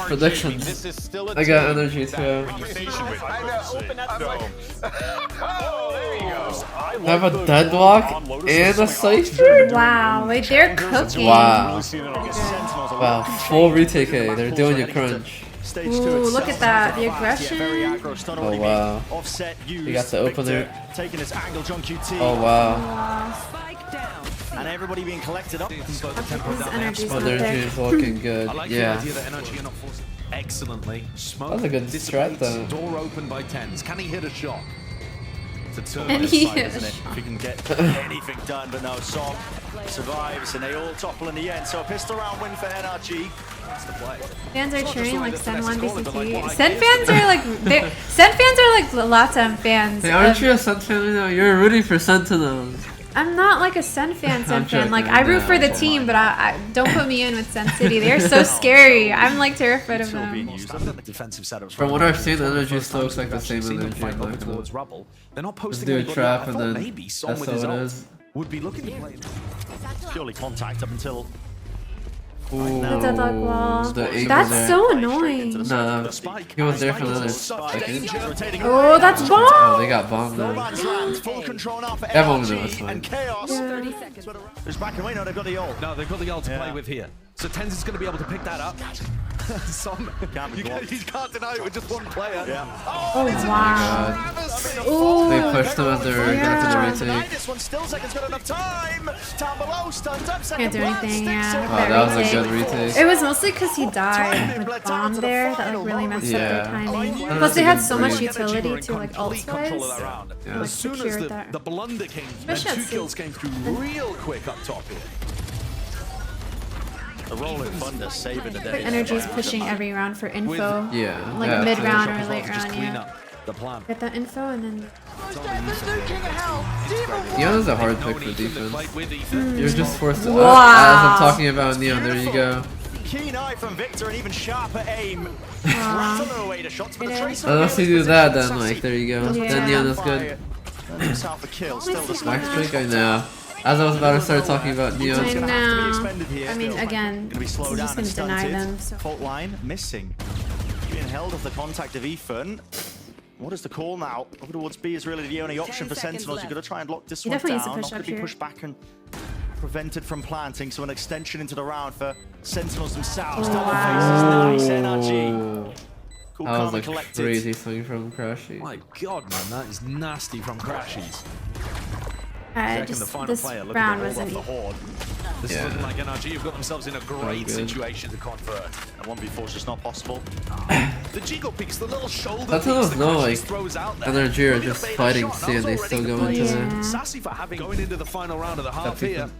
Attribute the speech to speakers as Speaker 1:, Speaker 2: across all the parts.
Speaker 1: predictions. I got NRG too. I have a deadlock and a Cypher?
Speaker 2: Wow, wait, they're cooking.
Speaker 1: Wow. Wow, full retake A. They're doing your crunch.
Speaker 2: Ooh, look at that. The aggression.
Speaker 1: Oh wow. You got the opener. Oh wow.
Speaker 3: And everybody being collected up.
Speaker 1: Oh, their energy is looking good. Yeah.
Speaker 4: Excellently.
Speaker 1: That was a good strat though.
Speaker 4: Door open by tens. Can he hit a shot? To turn
Speaker 2: And
Speaker 4: this
Speaker 2: he
Speaker 4: side,
Speaker 2: hit
Speaker 4: isn't
Speaker 2: a
Speaker 4: it?
Speaker 2: shot.
Speaker 3: If he can get anything done, but no, Song survives and they all topple in the end. So a pistol round win for NRG. That's the play.
Speaker 2: Fans are cheering like Sen 1 BCT. Sen fans are like Sen fans are like Latam fans.
Speaker 1: Hey, aren't you a Sen fan now? You're rooting for Sentinels.
Speaker 2: I'm not like a Sen fan. Like I root for the team, but I don't put me in with Sen City. They're so scary. I'm like terrified of them.
Speaker 1: From what I've seen, the energy still looks like the same energy.
Speaker 4: They're not
Speaker 1: Let's
Speaker 4: posting
Speaker 1: do a
Speaker 4: anybody
Speaker 1: trap
Speaker 4: out. I
Speaker 1: and
Speaker 4: thought
Speaker 1: then
Speaker 4: maybe
Speaker 1: that's
Speaker 4: Son with his
Speaker 1: how it
Speaker 4: ult
Speaker 1: is.
Speaker 4: would be looking to play.
Speaker 3: Purely contact up until
Speaker 1: Ooh,
Speaker 2: The deadlock wall.
Speaker 1: the angle
Speaker 2: That's
Speaker 1: there.
Speaker 2: so annoying.
Speaker 1: Nah, he was there for another second.
Speaker 2: Oh, that's
Speaker 1: Oh,
Speaker 2: bomb.
Speaker 1: they got bombed
Speaker 3: No
Speaker 1: there.
Speaker 3: man's land, full control now for
Speaker 1: Everyone knows
Speaker 3: NRG
Speaker 1: it's fine.
Speaker 3: and Chaos. Who's back away? No, they've got the ult.
Speaker 4: No, they've got the ult to play with here. So Tens is going to be able to pick that up. Some,
Speaker 3: Can't be blocked.
Speaker 4: you can't deny it with just one player.
Speaker 2: Oh wow. Ooh.
Speaker 1: They pushed them as they were going to the retake.
Speaker 3: This one still seconds got enough time. Down below, stunned up.
Speaker 2: Can't do anything, yeah.
Speaker 1: Wow, that was a good retake.
Speaker 2: It was mostly because he died with bomb there that like really messed up their timing. Plus they had so much utility to like ult wise.
Speaker 4: Yeah.
Speaker 2: Like
Speaker 4: As soon as
Speaker 2: secured that.
Speaker 4: the blunder came, and
Speaker 2: Especially
Speaker 4: 2
Speaker 2: at
Speaker 4: kills came through real quick up top here.
Speaker 3: The rolling thunder saving the day.
Speaker 2: Energy's pushing every round for info.
Speaker 1: Yeah.
Speaker 2: Like
Speaker 1: yeah,
Speaker 2: mid
Speaker 1: so-
Speaker 2: round or late
Speaker 4: Just
Speaker 2: round,
Speaker 4: clean
Speaker 2: yeah.
Speaker 4: up the plan.
Speaker 2: Get that info and then
Speaker 1: Neon is a hard pick for defense. You're just forced to.
Speaker 2: Wow.
Speaker 1: As I'm talking about Neon, there you go.
Speaker 3: Keen eye from Victor and even sharper aim. Rattling away the shots, but the Tracer
Speaker 1: Unless you do that, then like there you go.
Speaker 2: Yeah.
Speaker 1: Then Neon is good.
Speaker 3: Himself a kill, still the
Speaker 1: Max
Speaker 3: smash.
Speaker 1: pick, I know. As I was about to start talking about
Speaker 2: I
Speaker 1: Neon.
Speaker 2: know. I mean, again,
Speaker 3: Gonna be
Speaker 2: he's
Speaker 3: slowed
Speaker 2: just
Speaker 3: down
Speaker 2: gonna
Speaker 3: and
Speaker 2: deny
Speaker 3: stunted.
Speaker 2: them. So.
Speaker 3: Fault line missing. Being held off the contact of Ethan. What is the call now? Over towards B is really the only option for Sentinels. You've got to try and lock this
Speaker 2: He
Speaker 3: one
Speaker 2: definitely
Speaker 3: down.
Speaker 2: needs to push
Speaker 3: Not
Speaker 2: up
Speaker 3: going to be
Speaker 2: here.
Speaker 3: pushed back and prevented from planting. So an extension into the round for Sentinels themselves. Double faces, nice NRG. Cool,
Speaker 1: That was
Speaker 3: calm and
Speaker 1: like
Speaker 3: collected.
Speaker 1: crazy swing from Crashy.
Speaker 4: My God, man, that is nasty from Crashies.
Speaker 3: Second, the
Speaker 2: Just
Speaker 3: final
Speaker 2: this
Speaker 3: player looking
Speaker 2: round
Speaker 3: to hold
Speaker 2: wasn't.
Speaker 3: off the horde.
Speaker 4: This
Speaker 1: Yeah.
Speaker 4: is looking like NRG have got themselves in a great
Speaker 1: good.
Speaker 4: situation to convert.
Speaker 3: A 1v4 is just not possible.
Speaker 4: The jiggle peaks, the little shoulder
Speaker 1: That's
Speaker 4: peaks
Speaker 1: how
Speaker 4: that
Speaker 1: no,
Speaker 4: Crashies
Speaker 1: like,
Speaker 4: throws out there.
Speaker 1: NRG are
Speaker 4: Looking to
Speaker 1: just
Speaker 4: bait a
Speaker 1: fighting
Speaker 4: shot,
Speaker 1: C and they
Speaker 4: already
Speaker 1: still go
Speaker 4: good
Speaker 1: into
Speaker 4: play.
Speaker 1: it.
Speaker 2: Yeah.
Speaker 4: Sassy for having going into the final round of the half
Speaker 1: That
Speaker 4: here.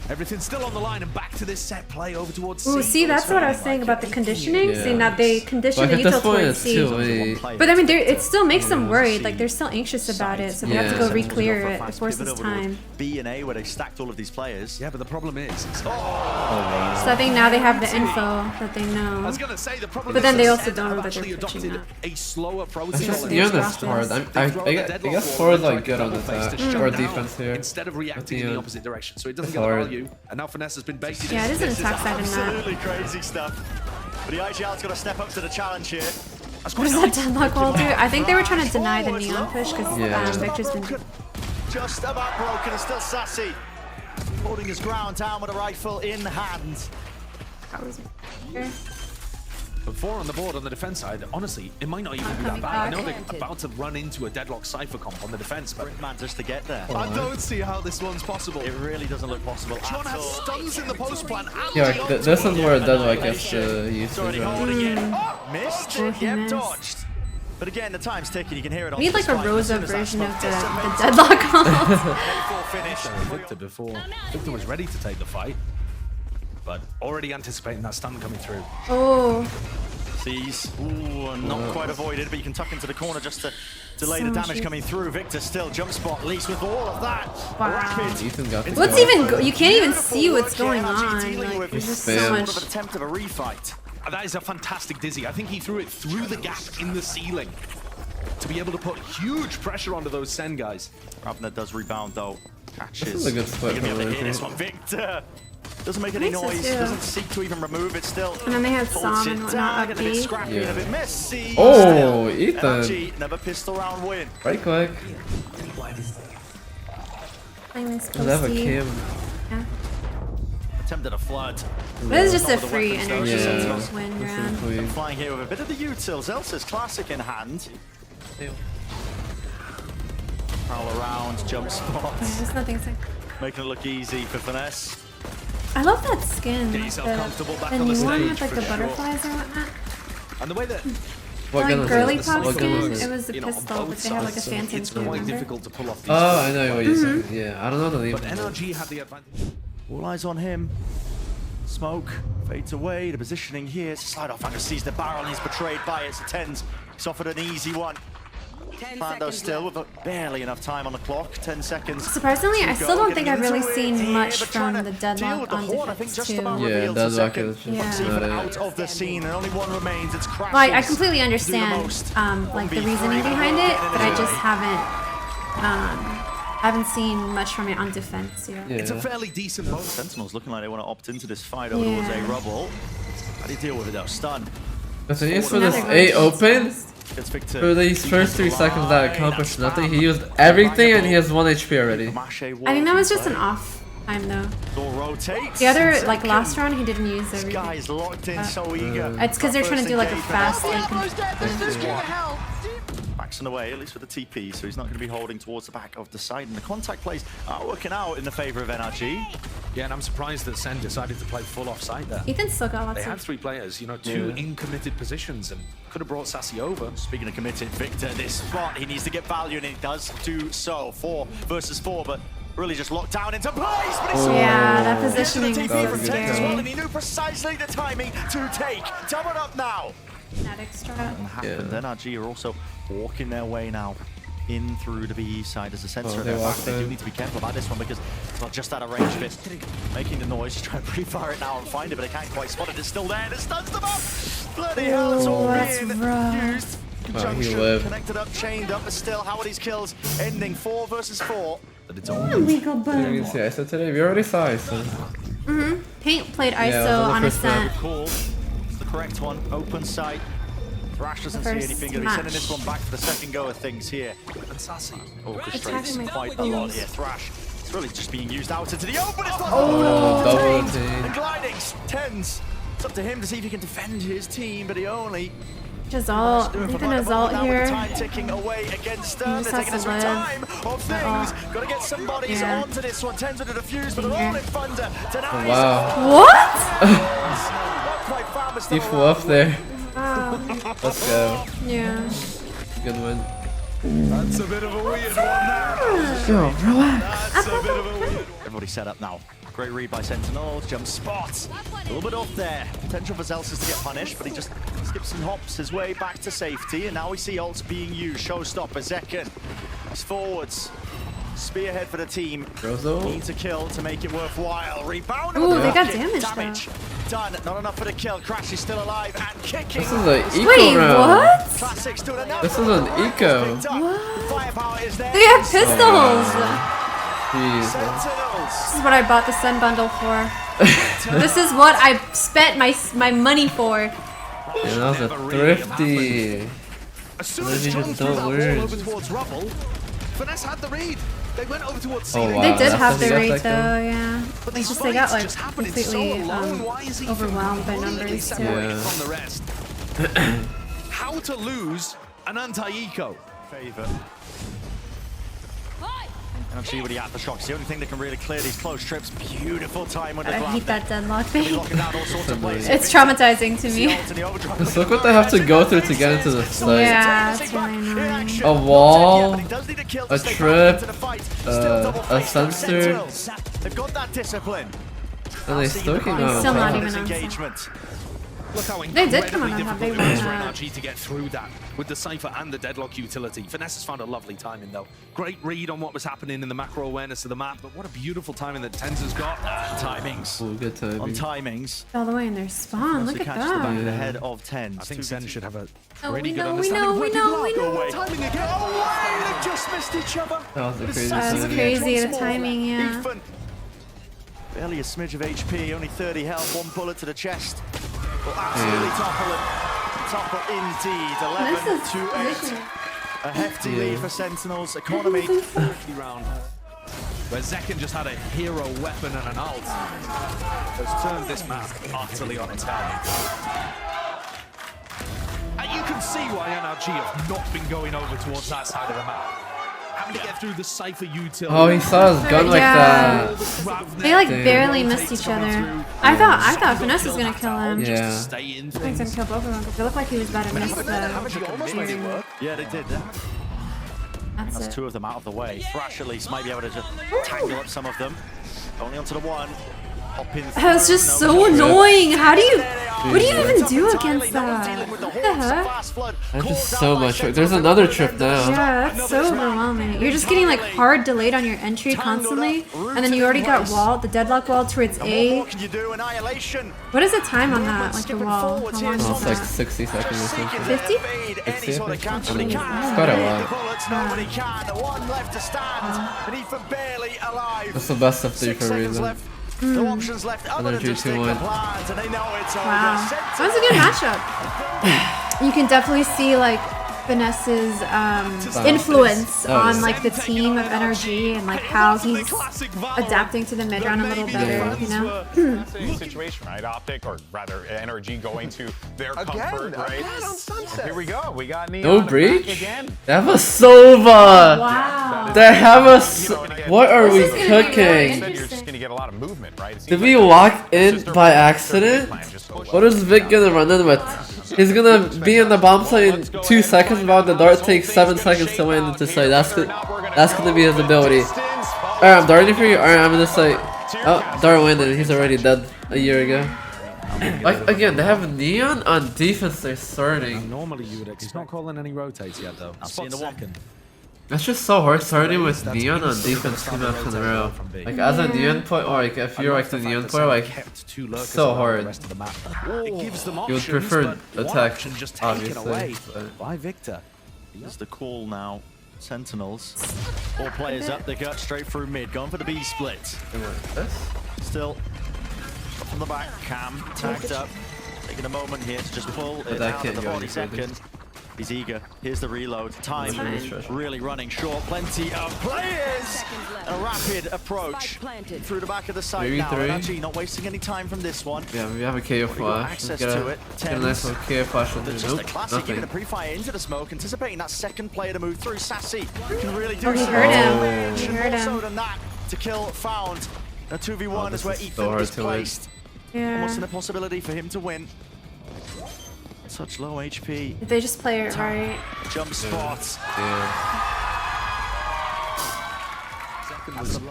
Speaker 4: Everything's still on the line and back to this set play over towards
Speaker 2: Ooh,
Speaker 4: C.
Speaker 2: see, that's what I was saying about the conditioning.
Speaker 1: Yeah.
Speaker 2: See, now they condition
Speaker 1: But
Speaker 2: the
Speaker 1: at this
Speaker 2: util
Speaker 1: point,
Speaker 2: towards
Speaker 1: it's
Speaker 2: C.
Speaker 1: too late.
Speaker 2: But I mean, it still makes them worried. Like they're still anxious about it, so they have to
Speaker 1: Yeah.
Speaker 2: go
Speaker 3: Sentinels
Speaker 2: re-clear
Speaker 3: go for a
Speaker 2: it. It
Speaker 3: fast
Speaker 2: forces
Speaker 3: pivot over towards
Speaker 2: time.
Speaker 3: B and A where they stacked all of these players.
Speaker 4: Yeah, but the problem is,
Speaker 2: So I think now they have the info that they
Speaker 4: I
Speaker 2: know.
Speaker 4: was gonna say the problem.
Speaker 2: But then
Speaker 4: is
Speaker 2: they
Speaker 4: that
Speaker 2: also
Speaker 4: Sens
Speaker 2: don't know
Speaker 4: have
Speaker 2: that they're
Speaker 4: actually
Speaker 2: pushing
Speaker 4: adopted
Speaker 2: that.
Speaker 4: a slower
Speaker 1: It's
Speaker 4: process.
Speaker 1: just
Speaker 2: They're
Speaker 1: Neon is
Speaker 2: dropping.
Speaker 1: hard. I guess Ford like good on this or defense here.
Speaker 4: Instead of reacting in the opposite direction, so it doesn't
Speaker 1: It's
Speaker 4: get the
Speaker 1: hard.
Speaker 4: value. And now Finesse has been baited.
Speaker 2: Yeah, it is an attack side and not.
Speaker 3: Absolutely crazy stuff. But the IGL's got to step up to the challenge here.
Speaker 2: What does that deadlock wall do? I think they were trying to deny the neon push because
Speaker 1: Yeah.
Speaker 2: Victor's been.
Speaker 3: Just about broken and still Sassy. Holding his ground down with a rifle in hand.
Speaker 4: But 4 on the board on the defense side, honestly, it might not even be that bad. I know they're about to run into a deadlock Cypher comp on the defense, but
Speaker 3: Man, just to get there.
Speaker 4: I don't see how this one's possible.
Speaker 3: It really doesn't look possible
Speaker 4: John
Speaker 3: at
Speaker 4: has
Speaker 3: all.
Speaker 4: stuns in the post plan.
Speaker 1: Yeah, like, this is where Deadlock gets used.
Speaker 3: It's already holding it. Missed
Speaker 2: Oh,
Speaker 3: it.
Speaker 2: he
Speaker 3: Yep,
Speaker 2: missed.
Speaker 3: dodged. But again, the time's ticking. You can hear it on
Speaker 2: We need
Speaker 3: the
Speaker 2: like a
Speaker 3: spike. As
Speaker 2: Rosa
Speaker 3: soon as that
Speaker 2: version of
Speaker 3: smoke
Speaker 2: the
Speaker 3: dissipates,
Speaker 2: deadlock ult.
Speaker 3: ready for finish.
Speaker 4: Victor before. Victor was ready to take the fight, but already anticipating that stun coming through.
Speaker 2: Oh,
Speaker 3: Sees. Ooh, not quite avoided, but you can tuck into the corner just to delay the
Speaker 2: So
Speaker 3: damage
Speaker 2: shit.
Speaker 3: coming through. Victor still jump spot, least with all of that.
Speaker 2: Wow.
Speaker 3: Rapid.
Speaker 1: Ethan got the
Speaker 2: what's
Speaker 1: goal.
Speaker 2: even go? You can't even see
Speaker 3: Beautiful
Speaker 2: what's
Speaker 3: work
Speaker 2: going
Speaker 3: here, NRG
Speaker 2: on.
Speaker 3: dealing
Speaker 2: Like
Speaker 3: with
Speaker 2: there's just
Speaker 1: spam.
Speaker 2: so
Speaker 3: sort
Speaker 2: much.
Speaker 3: of an attempt of a refight.
Speaker 4: That is a fantastic dizzy. I think he threw it through the gap in the ceiling to be able to put huge pressure onto those Sen guys.
Speaker 3: Ravner does rebound though. Catches.
Speaker 1: This is a good split
Speaker 3: You're gonna be able to
Speaker 1: from
Speaker 3: hear this
Speaker 1: Victor.
Speaker 3: one. Victor Doesn't make any
Speaker 2: Makes sense,
Speaker 3: noise,
Speaker 2: yeah.
Speaker 3: doesn't seek to even remove it still.
Speaker 2: And then they had
Speaker 3: Holds
Speaker 2: Psalm
Speaker 3: it
Speaker 2: and whatnot
Speaker 3: down,
Speaker 2: up
Speaker 3: and a bit
Speaker 2: B.
Speaker 3: scrappy and a bit messy.
Speaker 1: Oh,
Speaker 3: Still,
Speaker 1: Ethan.
Speaker 3: NRG, another pistol round win.
Speaker 1: Right click.
Speaker 2: Playing this
Speaker 1: Does that have a
Speaker 2: posty.
Speaker 1: Kim?
Speaker 2: Yeah.
Speaker 3: Attempted a flood.
Speaker 2: This is just
Speaker 3: Not
Speaker 2: a
Speaker 3: with the
Speaker 2: free
Speaker 3: weapons, though.
Speaker 2: energy
Speaker 1: Yeah.
Speaker 2: win
Speaker 1: This is
Speaker 2: round.
Speaker 1: clean.
Speaker 3: Flying here with a bit of the utils. Elsa's classic in hand. Prowl around, jump
Speaker 2: Yeah,
Speaker 3: spots.
Speaker 2: there's nothing to...
Speaker 3: Making it look easy for Finesse.
Speaker 2: I love that skin.
Speaker 4: Get
Speaker 2: Like
Speaker 4: yourself
Speaker 2: the
Speaker 4: comfortable back
Speaker 2: the
Speaker 4: on the
Speaker 2: new one
Speaker 4: stage,
Speaker 2: with like
Speaker 4: for
Speaker 2: the
Speaker 4: sure.
Speaker 2: butterflies or whatnot.
Speaker 4: And the way that,
Speaker 1: What gun
Speaker 2: Like
Speaker 1: is
Speaker 2: girly
Speaker 1: it?
Speaker 2: pop
Speaker 1: What gun
Speaker 2: skin,
Speaker 1: is
Speaker 2: it
Speaker 1: it?
Speaker 2: was a
Speaker 4: you know, on
Speaker 2: pistol, but
Speaker 4: both
Speaker 2: they had like a
Speaker 4: sides,
Speaker 2: phantom
Speaker 4: it's
Speaker 2: too,
Speaker 4: quite
Speaker 2: remember?
Speaker 4: difficult to pull off these.
Speaker 1: Oh, I know what you're saying. Yeah, I don't know the name.
Speaker 4: But NRG had the advantage.
Speaker 3: All eyes on him. Smoke fades away. The positioning here. Slide off and sees the barrel and he's betrayed by it. So Tens, he's offered an easy one. Mando still with barely enough time on the clock. 10 seconds.
Speaker 2: Surprisingly, I
Speaker 3: to
Speaker 2: still
Speaker 3: go,
Speaker 2: don't think
Speaker 3: getting
Speaker 2: I've really
Speaker 3: into it
Speaker 2: seen
Speaker 3: here,
Speaker 2: much
Speaker 3: but
Speaker 2: from
Speaker 3: trying
Speaker 2: the
Speaker 3: to deal
Speaker 2: deadlock
Speaker 3: with the
Speaker 2: on
Speaker 3: horde. I think
Speaker 2: defense
Speaker 3: just
Speaker 2: too.
Speaker 3: about
Speaker 1: Yeah,
Speaker 3: reveals the
Speaker 1: Deadlock
Speaker 3: second.
Speaker 1: is just
Speaker 2: Yeah.
Speaker 1: not
Speaker 3: Even out
Speaker 1: it.
Speaker 3: of the scene, and only one remains. It's Crashes.
Speaker 2: Like, I completely
Speaker 3: to do the
Speaker 2: understand
Speaker 3: most.
Speaker 2: like the
Speaker 3: 1v3,
Speaker 2: reasoning behind it, but I just
Speaker 3: Yeah.
Speaker 2: haven't seen much from it on defense yet.
Speaker 1: Yeah.
Speaker 4: It's a fairly decent moment.
Speaker 3: Sentinels looking like they want to opt into this fight over towards
Speaker 2: Yeah.
Speaker 3: A Rubble. How do you deal with it though? Stun.
Speaker 1: The thing is, for
Speaker 2: Now
Speaker 1: this
Speaker 2: they're going
Speaker 1: A
Speaker 2: to
Speaker 1: open,
Speaker 2: fast.
Speaker 3: Gets Victor.
Speaker 1: for these first 3 seconds that accomplished nothing, he used everything and he has 1 HP already.
Speaker 2: I think that was just an off time though.
Speaker 3: Rotates.
Speaker 2: The other, like last round, he didn't use
Speaker 3: This
Speaker 2: everything.
Speaker 3: guy's locked in, so eager.
Speaker 2: It's because they're trying to do like a fast like.
Speaker 3: Backs away, at least with the TP, so he's not going to be holding towards the back of the side. And the contact plays are working out in the favor of NRG.
Speaker 4: Yeah, and I'm surprised that Sen decided to play full offside there.
Speaker 2: Ethan's still got
Speaker 4: They
Speaker 2: lots
Speaker 4: had
Speaker 2: of.
Speaker 4: 3 players, you know, 2 in committed positions, and could have brought Sassy over.
Speaker 3: Speaking of committed, Victor, this spot, he needs to get value, and he does do so. 4 versus 4, but really just locked down into place. But it's
Speaker 2: Yeah, that
Speaker 3: Into the
Speaker 2: positioning
Speaker 3: TP
Speaker 2: is
Speaker 1: That
Speaker 2: so
Speaker 3: from
Speaker 1: was a good
Speaker 3: Tens as well,
Speaker 2: scary.
Speaker 3: and he knew precisely the timing to take. Double up now.
Speaker 2: That extra.
Speaker 3: Happened.
Speaker 1: Yeah.
Speaker 3: NRG are also walking their way now in through the BE side as a sensor.
Speaker 1: Oh, they walked
Speaker 3: They do
Speaker 1: in.
Speaker 3: need to be careful about this one because it's not just out of range of it. Making the noise, just trying to pre-fire it now and find it, but they can't quite spot it. It's still there and it stuns them up. Bloody hell, it's all
Speaker 2: that's
Speaker 3: being
Speaker 2: rough.
Speaker 3: used. Conjunction,
Speaker 1: lived.
Speaker 3: connected up, chained up, but still, how are these kills ending? 4 versus 4.
Speaker 4: But it's all
Speaker 2: Illegal
Speaker 1: You
Speaker 2: boom.
Speaker 1: can see ISO today. We already saw ISO.
Speaker 2: Paint played
Speaker 1: Yeah,
Speaker 2: ISO
Speaker 1: it was
Speaker 2: on
Speaker 1: the
Speaker 2: a
Speaker 1: first
Speaker 2: scent.
Speaker 3: Call. It's the correct one. Open sight. Thrash doesn't see
Speaker 2: First
Speaker 3: anything. Gonna be sending
Speaker 2: match.
Speaker 3: this one back for the second go of things here.
Speaker 4: and Sassy.
Speaker 3: Orchestrates
Speaker 2: Attacking my
Speaker 3: quite a lot
Speaker 2: balls.
Speaker 3: here. Thrash. It's really just being used out into the open. It's
Speaker 1: Oh, double
Speaker 3: and
Speaker 1: team.
Speaker 3: gliding. Tens. It's up to him to see if he can defend his team, but he only
Speaker 2: Jazalt.
Speaker 3: doing
Speaker 2: Ethan
Speaker 3: now
Speaker 2: Azalt
Speaker 3: with
Speaker 2: here.
Speaker 3: the time ticking away against Stern.
Speaker 2: He
Speaker 3: They're
Speaker 2: just
Speaker 3: taking
Speaker 2: has
Speaker 3: this
Speaker 2: to
Speaker 3: time of things.
Speaker 2: Oh.
Speaker 3: Got to get some bodies
Speaker 2: Yeah.
Speaker 3: onto this one. Tens with the defuse, but they're all in thunder. Denies.
Speaker 1: Wow.
Speaker 2: What?
Speaker 3: Not quite found, but still
Speaker 1: He flew up there.
Speaker 2: Wow.
Speaker 1: Let's go.
Speaker 2: Yeah.
Speaker 1: Good win.
Speaker 4: That's a bit of a weird one now.
Speaker 1: Yo, relax.
Speaker 4: That's a bit of a weird one.
Speaker 3: Everybody set up now. Great read by Sentinels, jump spot. A little bit off there. Potential for Zelsis to get punished, but he just skips and hops his way back to safety. And now we see ults being used. Showstopper, Zekken. He's forwards. Spearhead for the team.
Speaker 1: Rozo.
Speaker 3: Needs a kill to make it worthwhile. Rebound.
Speaker 2: Ooh,
Speaker 3: with
Speaker 2: they
Speaker 3: the
Speaker 2: got
Speaker 3: kick.
Speaker 2: damage,
Speaker 3: Done. Not enough for the kill. Crash is still alive and kicking.
Speaker 1: This is an eco
Speaker 2: Wait,
Speaker 1: round.
Speaker 2: what?
Speaker 3: Classics doing another.
Speaker 1: This is an eco.
Speaker 3: The firepower is there.
Speaker 2: They have pistols.
Speaker 1: Jeez.
Speaker 3: Sentinels.
Speaker 2: This is what I bought the Sun bundle for. This is what I spent my money for.
Speaker 1: Yeah, that was a thrifty.
Speaker 4: As soon
Speaker 1: Maybe
Speaker 4: as
Speaker 1: just
Speaker 4: John
Speaker 1: don't
Speaker 4: threw that ball
Speaker 1: learn.
Speaker 4: over towards Rubble, Finesse had the read. They went over towards
Speaker 1: Oh,
Speaker 4: ceiling.
Speaker 1: wow.
Speaker 2: They did
Speaker 1: that's
Speaker 2: have
Speaker 1: how
Speaker 2: the
Speaker 1: they got
Speaker 2: rate
Speaker 1: that
Speaker 2: though,
Speaker 1: kill?
Speaker 2: yeah.
Speaker 4: But
Speaker 2: It's
Speaker 4: these
Speaker 2: just they got
Speaker 4: fights
Speaker 2: like
Speaker 4: just happen. It's so
Speaker 2: completely
Speaker 4: alone. Why is he
Speaker 2: overwhelmed by
Speaker 4: completely
Speaker 2: numbers too.
Speaker 4: separated
Speaker 1: Yeah.
Speaker 4: from the rest? How to lose an anti-eco?
Speaker 3: Favor. And see what he had the shots. The only thing that can really clear these close trips. Beautiful time with the
Speaker 2: I hate that deadlock thing.
Speaker 3: Locking down all sorts of plays.
Speaker 2: It's traumatizing to me.
Speaker 1: Just look what they have to go through to get into the site.
Speaker 2: Yeah, it's really annoying.
Speaker 1: A wall, a trip, a sensor,
Speaker 3: They've got that discipline.
Speaker 1: and they still came out.
Speaker 2: Still not
Speaker 1: on
Speaker 2: even
Speaker 1: top.
Speaker 2: on
Speaker 3: engagement.
Speaker 4: Look how
Speaker 2: They did come
Speaker 4: incredibly
Speaker 2: on top. They
Speaker 4: difficult it is for
Speaker 2: won.
Speaker 4: NRG to get through that with the Cypher and the Deadlock utility. Finesse has found a lovely timing though. Great read on what was happening in the macro awareness of the map, but what a beautiful timing that Tens has got.
Speaker 3: Timings.
Speaker 1: Ooh, good
Speaker 3: On
Speaker 1: timing.
Speaker 3: timings.
Speaker 2: All the way in their spawn. Look
Speaker 3: So
Speaker 2: at
Speaker 3: catches the back of the
Speaker 2: that.
Speaker 3: head of Tens.
Speaker 4: I think Sen should have a
Speaker 2: Oh,
Speaker 4: pretty
Speaker 2: we
Speaker 4: good
Speaker 2: know, we
Speaker 4: understanding
Speaker 2: know,
Speaker 4: of
Speaker 2: we
Speaker 4: where
Speaker 2: know,
Speaker 4: people
Speaker 2: we
Speaker 4: are.
Speaker 2: know.
Speaker 3: Timing again. Oh, they've just missed each other.
Speaker 1: That was a crazy
Speaker 2: That was
Speaker 1: timing.
Speaker 2: crazy, the timing, yeah.
Speaker 3: Ethan Barely a smidge of HP, only 30 health, 1 bullet to the chest. Will absolutely topple him. Topple indeed. 11 to 8. A hefty lead for Sentinels. Economy.
Speaker 4: Round where Zekken just had a hero weapon and an ult has turned this map utterly on its head. And you can see why NRG have not been going over towards that side of the map. Having to get through the Cypher util.
Speaker 1: Oh, he saw his gun like that.
Speaker 2: They like barely missed each other. I thought Finesse was gonna kill him.
Speaker 1: Yeah.
Speaker 2: I think he's gonna kill both of them because it looked like he was about to miss the.
Speaker 3: Almost made it work. Yeah, they did.
Speaker 2: That's
Speaker 3: That's
Speaker 2: it.
Speaker 3: 2 of them out of the way. Thrash at least might be able to just tangle up some of them. Only onto the 1. Hopping through.
Speaker 2: That was just so annoying. How do you? What do you even do against that? What the heck?
Speaker 1: There's just so much. There's another trip now.
Speaker 2: Yeah, that's so overwhelming. You're just getting like hard delayed on your entry constantly, and then you already got walled, the deadlock wall towards A. What is the time on that? Like the wall? How long
Speaker 1: Oh,
Speaker 2: is
Speaker 1: it's like
Speaker 2: that?
Speaker 1: 60 seconds or something.
Speaker 2: 50?
Speaker 1: 60, I think. I mean, it's quite a lot. That's the best of 3 for a reason.
Speaker 3: No options left other than
Speaker 1: NRG
Speaker 3: just sticking
Speaker 1: 2-1.
Speaker 3: plans, and they know it's over.
Speaker 2: Wow, that was a good matchup. You can definitely see like Finesse's influence on like the team of NRG and like how he's adapting to the mid round a little better, you know?
Speaker 5: Same situation, right? Optic, or rather NRG going to their comfort, right? And here we go. We got Neon
Speaker 1: No
Speaker 5: back
Speaker 1: breach?
Speaker 5: again.
Speaker 1: They have a Sova!
Speaker 2: Wow.
Speaker 1: They have a. What are we
Speaker 2: This is gonna be
Speaker 1: cooking?
Speaker 2: really
Speaker 5: Said you're just going to get a lot of movement, right? It
Speaker 1: Did
Speaker 5: seems
Speaker 1: we
Speaker 5: like
Speaker 1: walk
Speaker 5: it's
Speaker 1: in
Speaker 5: just a
Speaker 1: by
Speaker 5: really
Speaker 1: accident?
Speaker 5: plan, just go
Speaker 1: What is Vic gonna run in with? He's gonna be in the bomb site in 2 seconds, while the dart takes 7 seconds to land into site. That's gonna be his ability. Alright, I'm darting for you. Alright, I'm in the site. Oh, dart went and he's already dead a year ago. Like, again, they have Neon on defense, they're starting.
Speaker 4: Normally you would expect. He's not calling any rotates yet though.
Speaker 3: I'll see in the second.
Speaker 1: That's just so hard starting with Neon on defense 2 maps in a row. Like, as a Neon player, or like, if you're like the Neon player, like, so hard.
Speaker 4: It gives them
Speaker 1: You would
Speaker 4: options,
Speaker 1: prefer
Speaker 4: but one
Speaker 1: attack,
Speaker 4: option just taken away
Speaker 1: obviously. But
Speaker 4: by Victor.
Speaker 3: Here's the call now. Sentinels. 4 players up, they got straight through mid, going for the B split.
Speaker 1: this?
Speaker 3: Still from the back, Cam tagged up, taking a moment here to just pull it
Speaker 1: that
Speaker 3: out
Speaker 1: can't
Speaker 3: of the
Speaker 1: go
Speaker 3: body
Speaker 1: any further.
Speaker 3: second. He's eager. Here's the reload. Time really running short. Plenty of players. A rapid approach through the back of the site now.
Speaker 1: 3v3.
Speaker 3: NRG not wasting any time from this one.
Speaker 1: Yeah, we have a KO flash.
Speaker 3: access
Speaker 1: Let's
Speaker 3: to it.
Speaker 1: get a nice little KO flash on there.
Speaker 3: Just a
Speaker 1: Nope,
Speaker 3: classic, giving a
Speaker 1: nothing.
Speaker 3: pre-fire into the smoke, anticipating that second player to move through. Sassy can really do
Speaker 2: Oh, he
Speaker 3: something.
Speaker 2: heard him.
Speaker 1: Oh.
Speaker 2: He
Speaker 3: Should
Speaker 2: heard
Speaker 3: more so
Speaker 2: him.
Speaker 3: than that to kill Found. A 2v1
Speaker 1: Oh,
Speaker 3: is where
Speaker 1: this is
Speaker 3: Ethan
Speaker 1: so hard
Speaker 3: is
Speaker 1: to win.
Speaker 3: placed. Almost an
Speaker 2: Yeah.
Speaker 3: impossibility for him to win. Such low HP.
Speaker 2: If they just play it right.
Speaker 3: Jump spots.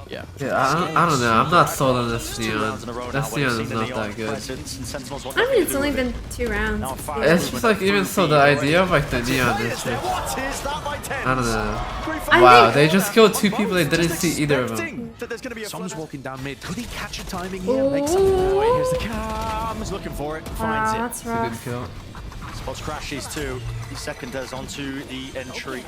Speaker 1: Yeah, I don't know. I'm not sold on this Neon. This Neon is not that good.
Speaker 2: I mean, it's only been 2 rounds.
Speaker 1: It's just like, even so, the idea of like the Neon is just, I don't know. Wow, they just killed 2 people they didn't see either of them.
Speaker 4: Someone's walking down mid. Could he catch a timing here? Make
Speaker 2: Ooh.
Speaker 4: something noise.
Speaker 3: Here's the cam. He's looking for it.
Speaker 2: Wow,
Speaker 3: Finds it.
Speaker 2: that's
Speaker 1: It's a good
Speaker 2: rough.
Speaker 1: kill.
Speaker 3: Spots crashes too. The second does onto the entry.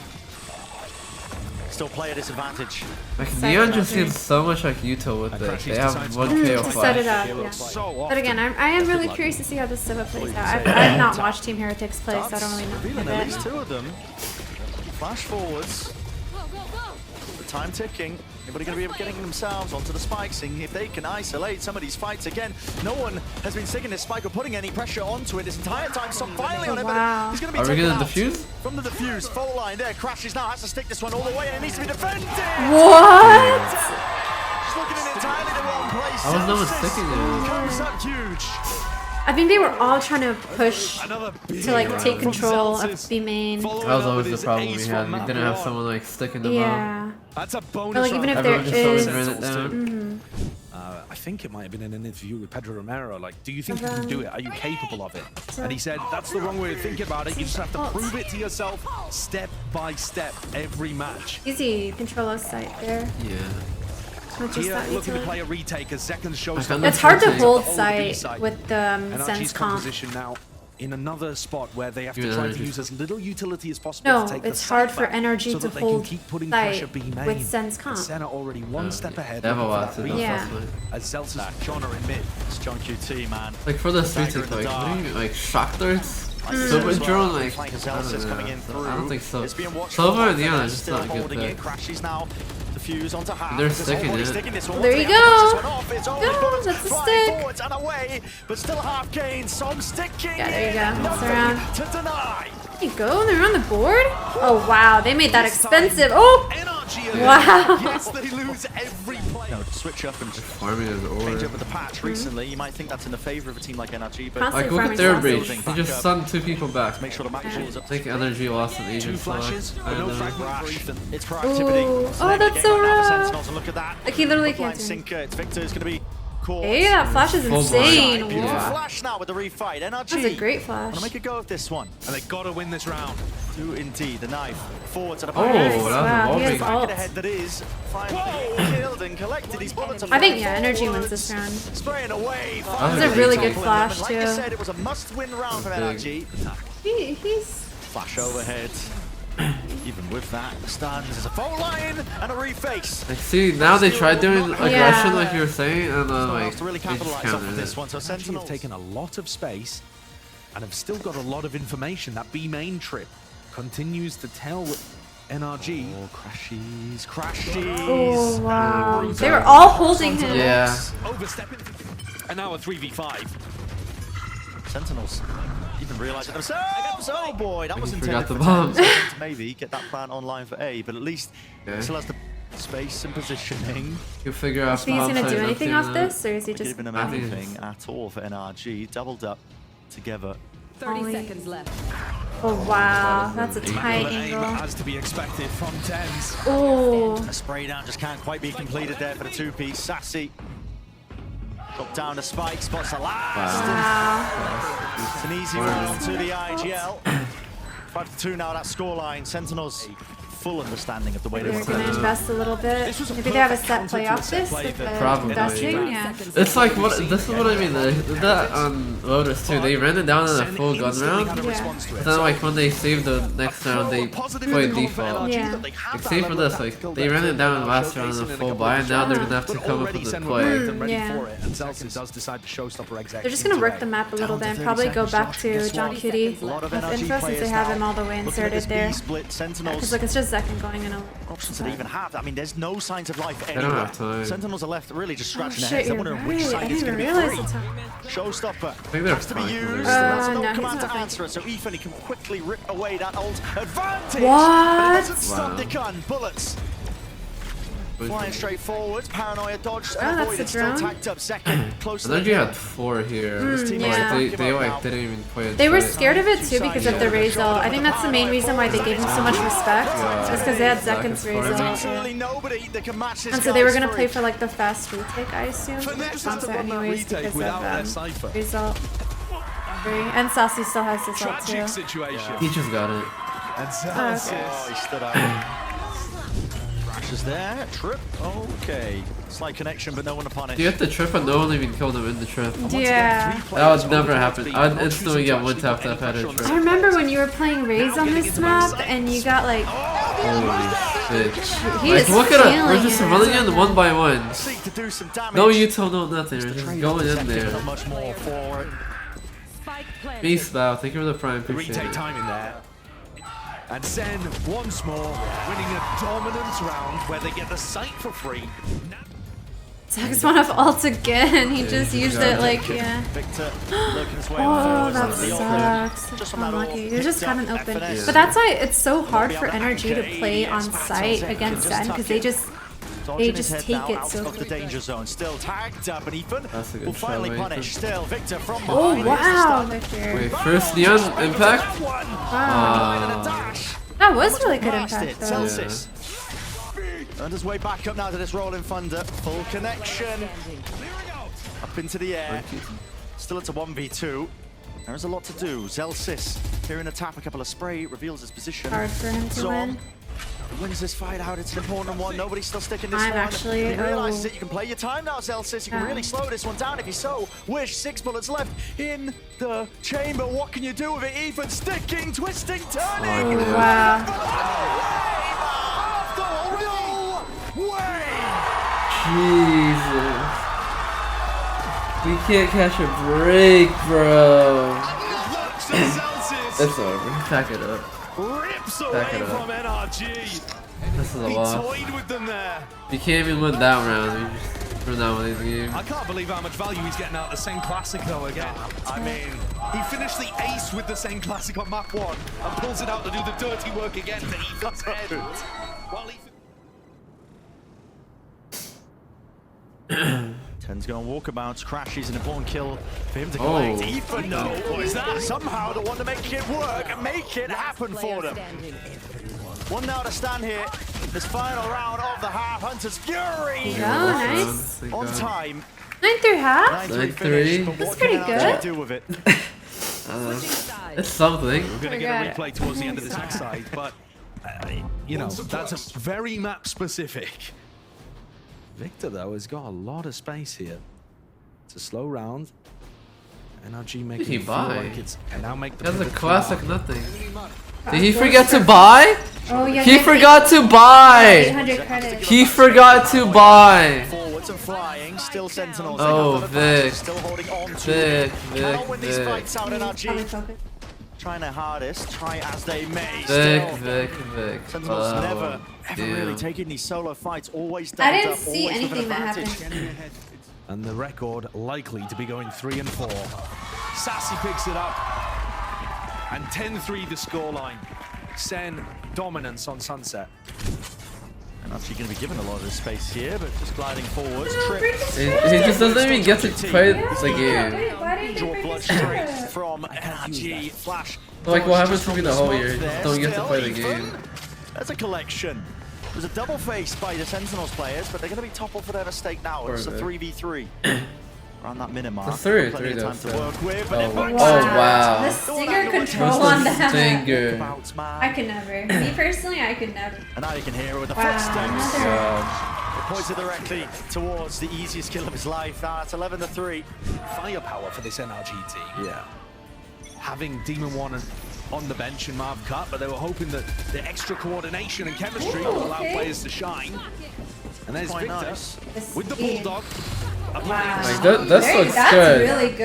Speaker 3: Still play a disadvantage.
Speaker 1: Like, Neon just seems so much like Utah with it. They have 1 KO
Speaker 2: Set it
Speaker 1: flash.
Speaker 2: up, yeah.
Speaker 4: So
Speaker 2: But again, I am really curious to see how this Sova plays out. I have not watched Team Heretics play, so I don't really know
Speaker 3: Reeling
Speaker 2: a
Speaker 3: at least
Speaker 2: bit.
Speaker 3: 2 of them. Flash forwards. The time ticking. Anybody going to be able getting themselves onto the spike, seeing if they can isolate some of these fights again. No one has been sticking this spike or putting any pressure onto it this entire time. So finally on him,
Speaker 2: Wow.
Speaker 3: but he's going to be
Speaker 1: Are we
Speaker 3: taken
Speaker 1: gonna
Speaker 3: out.
Speaker 1: defuse?
Speaker 3: From the defuse, full line there. Crashes now, has to stick this one all the way, and it needs to be defended.
Speaker 2: What?
Speaker 3: Just looking in entirely the wrong place.
Speaker 1: How was no one
Speaker 3: 7-6
Speaker 1: sticking it?
Speaker 3: comes up huge.
Speaker 2: I think they were all trying to push to like take control of B main.
Speaker 1: That was always the problem we had. We didn't have someone like sticking them up.
Speaker 2: Yeah.
Speaker 4: That's a bonus.
Speaker 2: Or like even if
Speaker 4: round.
Speaker 2: there
Speaker 1: Everyone just always
Speaker 2: is.
Speaker 1: ran it down.
Speaker 4: I think it might have been in an interview with Pedro Romero. Like, do you think you can do it? Are you capable of it? And he said, that's the wrong way of thinking about it. You just have to prove it to yourself step by step every match.
Speaker 2: Easy control of site there.
Speaker 1: Yeah.
Speaker 2: Not just
Speaker 4: Here,
Speaker 2: that
Speaker 4: looking to
Speaker 2: utility.
Speaker 4: play a retake as Zekken shows
Speaker 1: I
Speaker 4: some
Speaker 1: found
Speaker 2: It's hard to
Speaker 1: Rotating.
Speaker 2: hold
Speaker 4: all the B
Speaker 2: site
Speaker 4: side.
Speaker 2: with the
Speaker 4: NRG's
Speaker 2: sense comp.
Speaker 4: composition now. in another spot where they have to try to use as little utility as possible
Speaker 2: No,
Speaker 4: to take
Speaker 2: it's
Speaker 4: the
Speaker 2: hard
Speaker 4: site
Speaker 2: for
Speaker 4: back
Speaker 2: NRG
Speaker 4: so
Speaker 2: to
Speaker 4: that they can
Speaker 2: hold
Speaker 4: keep putting
Speaker 2: site
Speaker 4: pressure B main.
Speaker 2: with Sen's comp.
Speaker 4: Sen are already one step ahead.
Speaker 1: They have a lot to do.
Speaker 2: Yeah.
Speaker 4: As Zelsa's Johnner in mid.
Speaker 3: It's John QT, man.
Speaker 1: Like for the streets, like, what do you mean? Like shock darts? Super drone, like, I don't think so. Silver and Neon is just not a good pick.
Speaker 3: Crashes now. The fuse onto half.
Speaker 1: They're sticking it.
Speaker 2: There you go. Go, that's a stick.
Speaker 3: And away, but still half gain. Som sticking.
Speaker 2: Yeah, there you go. That's around.
Speaker 3: To deny.
Speaker 2: There you go. They're on the board. Oh wow, they made that expensive. Oh. Wow.
Speaker 3: Yes, they lose every play. No, switch up and just
Speaker 1: Farming is
Speaker 3: change
Speaker 1: over.
Speaker 3: up with the patch recently. You might think that's in the favor of a team like NRG, but
Speaker 2: Constantly
Speaker 1: Like, look at
Speaker 2: farming
Speaker 1: their
Speaker 2: sauces.
Speaker 1: breach. They just stunned 2 people back.
Speaker 3: make sure the match is
Speaker 1: I
Speaker 3: up.
Speaker 1: think NRG lost an Aiden
Speaker 4: flashes,
Speaker 1: select.
Speaker 4: but no
Speaker 1: And,
Speaker 4: fragment for Ethan.
Speaker 3: It's proactivity.
Speaker 2: Ooh.
Speaker 3: It's
Speaker 2: Oh,
Speaker 3: late
Speaker 2: that's
Speaker 3: game
Speaker 2: so
Speaker 3: right now for
Speaker 2: rough.
Speaker 3: Sentinels, and look at that.
Speaker 2: Like he literally
Speaker 3: Hookline
Speaker 2: can't do it.
Speaker 3: sinker. It's Victor's gonna be caught.
Speaker 2: Hey, that flash is
Speaker 1: Full
Speaker 2: insane.
Speaker 1: blind.
Speaker 3: Beautiful
Speaker 2: Wow.
Speaker 3: flash now with the refight. NRG.
Speaker 2: That was a great flash.
Speaker 3: Wanna make a go of this one.
Speaker 4: And they got to win this round.
Speaker 3: Do indeed the knife forward to the
Speaker 1: Oh,
Speaker 3: back.
Speaker 1: that was a
Speaker 2: Wow,
Speaker 1: wall
Speaker 2: he has
Speaker 1: break.
Speaker 2: ult.
Speaker 3: Ahead that is finally killed and collected. He's bullets.
Speaker 2: I think, yeah, NRG wins this round.
Speaker 3: Spraying away.
Speaker 1: That
Speaker 2: was a really good
Speaker 3: Like
Speaker 2: flash,
Speaker 3: I
Speaker 2: too.
Speaker 3: said, it was a must-win round for NRG.
Speaker 2: He's
Speaker 3: Flash overhead. Even with that, stuns. There's a phone line and a reface.
Speaker 1: Like, see, now they tried doing aggression
Speaker 2: Yeah.
Speaker 1: like you were saying, and
Speaker 3: Like,
Speaker 1: like,
Speaker 3: to really
Speaker 1: they just
Speaker 3: capitalize off of
Speaker 1: countered
Speaker 3: this
Speaker 1: it.
Speaker 3: one. So
Speaker 4: Actually have
Speaker 3: Sentinels
Speaker 4: taken a lot of space and have still got a lot of information. That B main trip continues to tell NRG.
Speaker 3: Oh, crashes.
Speaker 2: oh wow. They were all holding him.
Speaker 1: Yeah.
Speaker 4: Overstepping. And now a 3v5.
Speaker 3: Sentinels even realize it themselves. Oh boy, that was
Speaker 1: You
Speaker 3: intended
Speaker 1: forgot the
Speaker 3: for
Speaker 1: bombs.
Speaker 3: 10 seconds, maybe get that plant online for A, but at least
Speaker 1: Okay.
Speaker 3: still has the space and positioning.
Speaker 1: You figure out.
Speaker 2: Think he's gonna do anything off this, or is he just
Speaker 3: Giving them
Speaker 1: I think
Speaker 3: anything at all for NRG. Doubled up together.
Speaker 6: 30 seconds left.
Speaker 2: Oh wow, that's a tight
Speaker 4: But aim
Speaker 2: angle.
Speaker 4: as to be expected from Tens.
Speaker 2: Oh,
Speaker 3: A spray down just can't quite be completed there for the 2-piece. Sassy. Drop down the spike, spots the last.
Speaker 2: wow.
Speaker 3: It's an easy round to the IGL. 5-2 now, that scoreline. Sentinels, full understanding of the way they
Speaker 2: They're
Speaker 3: want
Speaker 2: gonna
Speaker 3: to
Speaker 2: invest a little bit.
Speaker 4: This was a
Speaker 2: Maybe they have a
Speaker 4: perfect
Speaker 2: set
Speaker 4: counter
Speaker 2: play
Speaker 4: to a
Speaker 2: off
Speaker 4: set
Speaker 2: this
Speaker 4: play
Speaker 2: with the
Speaker 4: that-
Speaker 1: Probably.
Speaker 2: investing. Yeah.
Speaker 1: It's like what this is what I mean. That on Lotus too. They ran it down in a full gun round, but then like when they saved the next round, they played default.
Speaker 2: Yeah.
Speaker 1: Like save for this, like they ran it down in last round in a full buy, and now they're gonna have to come up with a play.
Speaker 2: Yeah.
Speaker 4: And Zelsa does decide to showstopper exec.
Speaker 2: They're just gonna work the map a little bit and probably go back to John Cutie
Speaker 3: A lot of
Speaker 2: with
Speaker 3: NRG
Speaker 2: info since
Speaker 3: players
Speaker 2: they have
Speaker 3: now
Speaker 2: him all the way
Speaker 3: looking at
Speaker 2: inserted
Speaker 3: this
Speaker 2: there.
Speaker 3: B-split. Sentinels,
Speaker 2: Because look, it's just Zek and going in a
Speaker 3: options that they even have. I mean, there's no signs of life
Speaker 1: don't
Speaker 3: anywhere.
Speaker 1: have time.
Speaker 3: Sentinels are left really just
Speaker 2: Oh
Speaker 3: scratching their
Speaker 2: shit,
Speaker 3: heads. They're
Speaker 2: you're
Speaker 3: wondering which
Speaker 2: right. I
Speaker 3: side
Speaker 2: didn't
Speaker 3: is
Speaker 2: even
Speaker 3: going to be
Speaker 2: realize
Speaker 3: free.
Speaker 2: the time.
Speaker 3: Showstopper
Speaker 1: think they're
Speaker 3: has to be
Speaker 1: fine
Speaker 3: used.
Speaker 1: with it.
Speaker 3: There's
Speaker 2: no,
Speaker 3: no
Speaker 2: he's
Speaker 3: command
Speaker 2: not
Speaker 3: to
Speaker 2: fine.
Speaker 3: answer it, so Ethan, he can quickly rip away that old advantage.
Speaker 2: What?
Speaker 3: But it doesn't stop
Speaker 1: Wow.
Speaker 3: the gun. Bullets flying straight forward. Paranoia dodged and
Speaker 2: Oh, that's
Speaker 3: avoided.
Speaker 2: the
Speaker 3: Still
Speaker 2: drone.
Speaker 3: tagged up second. Close to the
Speaker 1: NRG
Speaker 3: hill.
Speaker 1: had 4 here.
Speaker 3: team
Speaker 1: Like,
Speaker 2: yeah.
Speaker 1: they like didn't even play it.
Speaker 2: They were
Speaker 1: straight.
Speaker 2: scared of it too because of the Razor. I think that's the main reason why they gave him so much respect. Just because they had Zekken's Razor.
Speaker 3: Absolutely nobody that can match this
Speaker 2: And so they were
Speaker 3: guy's
Speaker 2: gonna play
Speaker 3: free.
Speaker 2: for like the fast retake, I assume. Sponsor anyways because of result. And Sassy still has this ult
Speaker 4: Tragic
Speaker 2: too.
Speaker 4: situation.
Speaker 1: He just got it.
Speaker 4: And
Speaker 2: Oh,
Speaker 4: Zelsa.
Speaker 2: okay.
Speaker 3: Oh, he stood up. Crashes there. Trip. Okay. Slight connection, but no one to punish.
Speaker 1: You hit the trip and no one even killed him in the trip.
Speaker 2: Yeah.
Speaker 1: That would never happen. I'd instantly get one tapped up at a
Speaker 2: I
Speaker 1: trip.
Speaker 2: remember when you were playing Raze on this map and you got like,
Speaker 1: Holy shit.
Speaker 2: he
Speaker 1: Like
Speaker 2: is
Speaker 1: look at it, we're
Speaker 2: feeling
Speaker 1: just
Speaker 2: it.
Speaker 1: running in one by one.
Speaker 3: Seek to do some damage.
Speaker 1: No util, no nothing, we're just going in
Speaker 3: Not
Speaker 1: there.
Speaker 3: much more for it.
Speaker 6: Spike planted.
Speaker 1: Peace bow, thank you for the prime,
Speaker 4: The
Speaker 1: appreciate
Speaker 4: retake
Speaker 1: it.
Speaker 4: time in there. And Zen once more winning a dominant round where they get the site for free.
Speaker 2: Zex went off ult again. He just used it like, yeah.
Speaker 3: Victor looking his way
Speaker 2: Oh,
Speaker 3: forward.
Speaker 2: that
Speaker 3: The opening.
Speaker 2: sucks.
Speaker 3: Just from that
Speaker 2: Unlucky.
Speaker 3: ult,
Speaker 2: You're just
Speaker 3: Victor,
Speaker 2: kind of open.
Speaker 3: FNS.
Speaker 2: But that's why it's so hard for NRG to play on site against Zen because they just
Speaker 3: Dodging his
Speaker 2: just
Speaker 3: head
Speaker 2: take
Speaker 3: now
Speaker 2: it
Speaker 3: out
Speaker 2: so
Speaker 3: of the
Speaker 2: quickly.
Speaker 3: danger zone. Still tagged up, and Ethan
Speaker 1: That's a good
Speaker 3: will finally
Speaker 1: shot,
Speaker 3: punish.
Speaker 1: Ethan.
Speaker 3: Still, Victor from
Speaker 2: Oh
Speaker 3: behind.
Speaker 2: wow,
Speaker 3: Here's the
Speaker 2: Victor.
Speaker 1: Wait, first Neon impact?
Speaker 2: Wow.
Speaker 3: dash.
Speaker 2: That was really good
Speaker 3: Blast
Speaker 2: impact
Speaker 3: it.
Speaker 2: though.
Speaker 3: Celsius. Earned his way back up now to this rolling thunder. Full connection. Up into the air. Still it's a 1v2. There's a lot to do. Zelsis here in the tap, a couple of spray, reveals his position.
Speaker 2: Hard for him to
Speaker 3: Zom
Speaker 2: win.
Speaker 3: wins this fight out. It's an important one. Nobody's still sticking this
Speaker 2: I'm
Speaker 3: one.
Speaker 2: actually-
Speaker 3: He realizes it. You can play your time now, Zelsis. You can really slow this one down if you so wish. 6 bullets left in the chamber. What can you do with it? Ethan sticking, twisting, turning.
Speaker 2: Oh, wow.
Speaker 3: No way!
Speaker 1: Jesus. We can't catch a break, bro. It's over. Pack it up.
Speaker 3: Rips away
Speaker 1: Back it up.
Speaker 3: from NRG.
Speaker 1: This is a
Speaker 3: He
Speaker 1: loss.
Speaker 3: toyed with them there.
Speaker 1: You can't even win that round. We just run down with these games.
Speaker 4: I can't believe how much value he's getting out of the same Classico again. I mean, he finished the ace with the same Classic on map 1 and pulls it out to do the dirty work again to Ethan's head. Well,
Speaker 3: Ten's going walkabouts, crashes, an important kill for him to collect. Ethan, no, what is that? Somehow they want to make it work and make it happen for them. 1 now to stand here. This final round of the half. Hunter's Fury.
Speaker 2: Oh, nice.
Speaker 3: On time.
Speaker 2: 9 through half?
Speaker 3: 9-3
Speaker 1: 9-3.
Speaker 3: finish, but
Speaker 2: That's
Speaker 3: what
Speaker 2: pretty
Speaker 3: can NRG
Speaker 2: good.
Speaker 3: do with it?
Speaker 1: It's something.
Speaker 4: we're going to get a replay towards the end of this exercise, but, you know, that's very map specific. Victor, though, has got a lot of space here. It's a slow round. NRG making
Speaker 1: Did he
Speaker 4: it feel
Speaker 1: buy?
Speaker 4: like it's and now make the
Speaker 1: That's a
Speaker 4: pivot
Speaker 1: classic
Speaker 4: now.
Speaker 1: nothing. Did he forget to buy?
Speaker 2: Oh, yeah.
Speaker 1: He forgot to buy!
Speaker 2: 800 credits.
Speaker 1: He forgot to buy!
Speaker 3: Forwards and flying, still Sentinels.
Speaker 1: Oh,
Speaker 3: They have that advantage,
Speaker 1: Vic.
Speaker 3: still holding on to
Speaker 1: Vic,
Speaker 3: it. Cannot win these
Speaker 1: Vic.
Speaker 3: fights out,
Speaker 2: Probably
Speaker 3: NRG.
Speaker 2: focus.
Speaker 3: Trying their hardest, try as they may.
Speaker 1: Vic,
Speaker 3: Still,
Speaker 1: Vic.
Speaker 3: Sentinels never, ever really
Speaker 1: damn.
Speaker 3: taking these solo fights. Always
Speaker 2: I
Speaker 3: doubled
Speaker 2: didn't
Speaker 3: up,
Speaker 2: see
Speaker 3: always with an
Speaker 2: anything that
Speaker 3: advantage.
Speaker 2: happened.
Speaker 4: And the record likely to be going 3 and 4. Sassy picks it up. And 10-3 the scoreline. Sen dominance on Sunset.
Speaker 3: And actually going to be given a lot of this space here, but just gliding forwards.
Speaker 2: Oh,
Speaker 3: Trip.
Speaker 2: break the
Speaker 1: He
Speaker 2: script.
Speaker 1: just doesn't even get to play the game.
Speaker 2: Wait, why didn't they
Speaker 3: Draw
Speaker 2: break
Speaker 3: blood
Speaker 2: the
Speaker 3: straight
Speaker 2: script?
Speaker 3: from NRG. Flash.
Speaker 1: Like, what happens
Speaker 3: Just
Speaker 1: to me
Speaker 3: from
Speaker 1: the whole
Speaker 3: smoke
Speaker 1: year? You just
Speaker 3: there.
Speaker 1: don't get to
Speaker 3: Still,
Speaker 1: play the
Speaker 3: Ethan.
Speaker 1: game.
Speaker 3: There's a collection. There's a double face by the Sentinels players, but they're going to be toppled for their mistake now. It's a
Speaker 1: Poor
Speaker 3: 3v3. Around that minimum.
Speaker 1: It's 3v3
Speaker 3: Plenty of
Speaker 1: though,
Speaker 3: time to
Speaker 1: so-
Speaker 3: work with, but
Speaker 1: Oh,
Speaker 3: they're back
Speaker 1: wow.
Speaker 3: to
Speaker 1: Oh, wow.
Speaker 2: The stinger control
Speaker 1: What's
Speaker 2: on
Speaker 1: the
Speaker 2: that.
Speaker 1: stinger?
Speaker 3: About, man.
Speaker 2: I could never. Me personally, I could never.
Speaker 3: And now you can hear it with the
Speaker 2: Wow,
Speaker 3: footsteps.
Speaker 2: another-
Speaker 1: God.
Speaker 3: It points it directly towards the easiest kill of his life. Now it's 11-3.
Speaker 4: Firepower for this NRG team.
Speaker 3: Yeah.
Speaker 4: Having Demon1 on the bench in Marv Cut, but they were hoping that the extra coordination and chemistry will allow
Speaker 2: okay.
Speaker 4: players to shine. And there's
Speaker 3: Quite
Speaker 4: Victor
Speaker 3: nice.
Speaker 4: with the
Speaker 2: This-
Speaker 4: Bulldog.
Speaker 2: Wow.
Speaker 1: Like, this looks
Speaker 2: That's
Speaker 1: good.
Speaker 2: really good.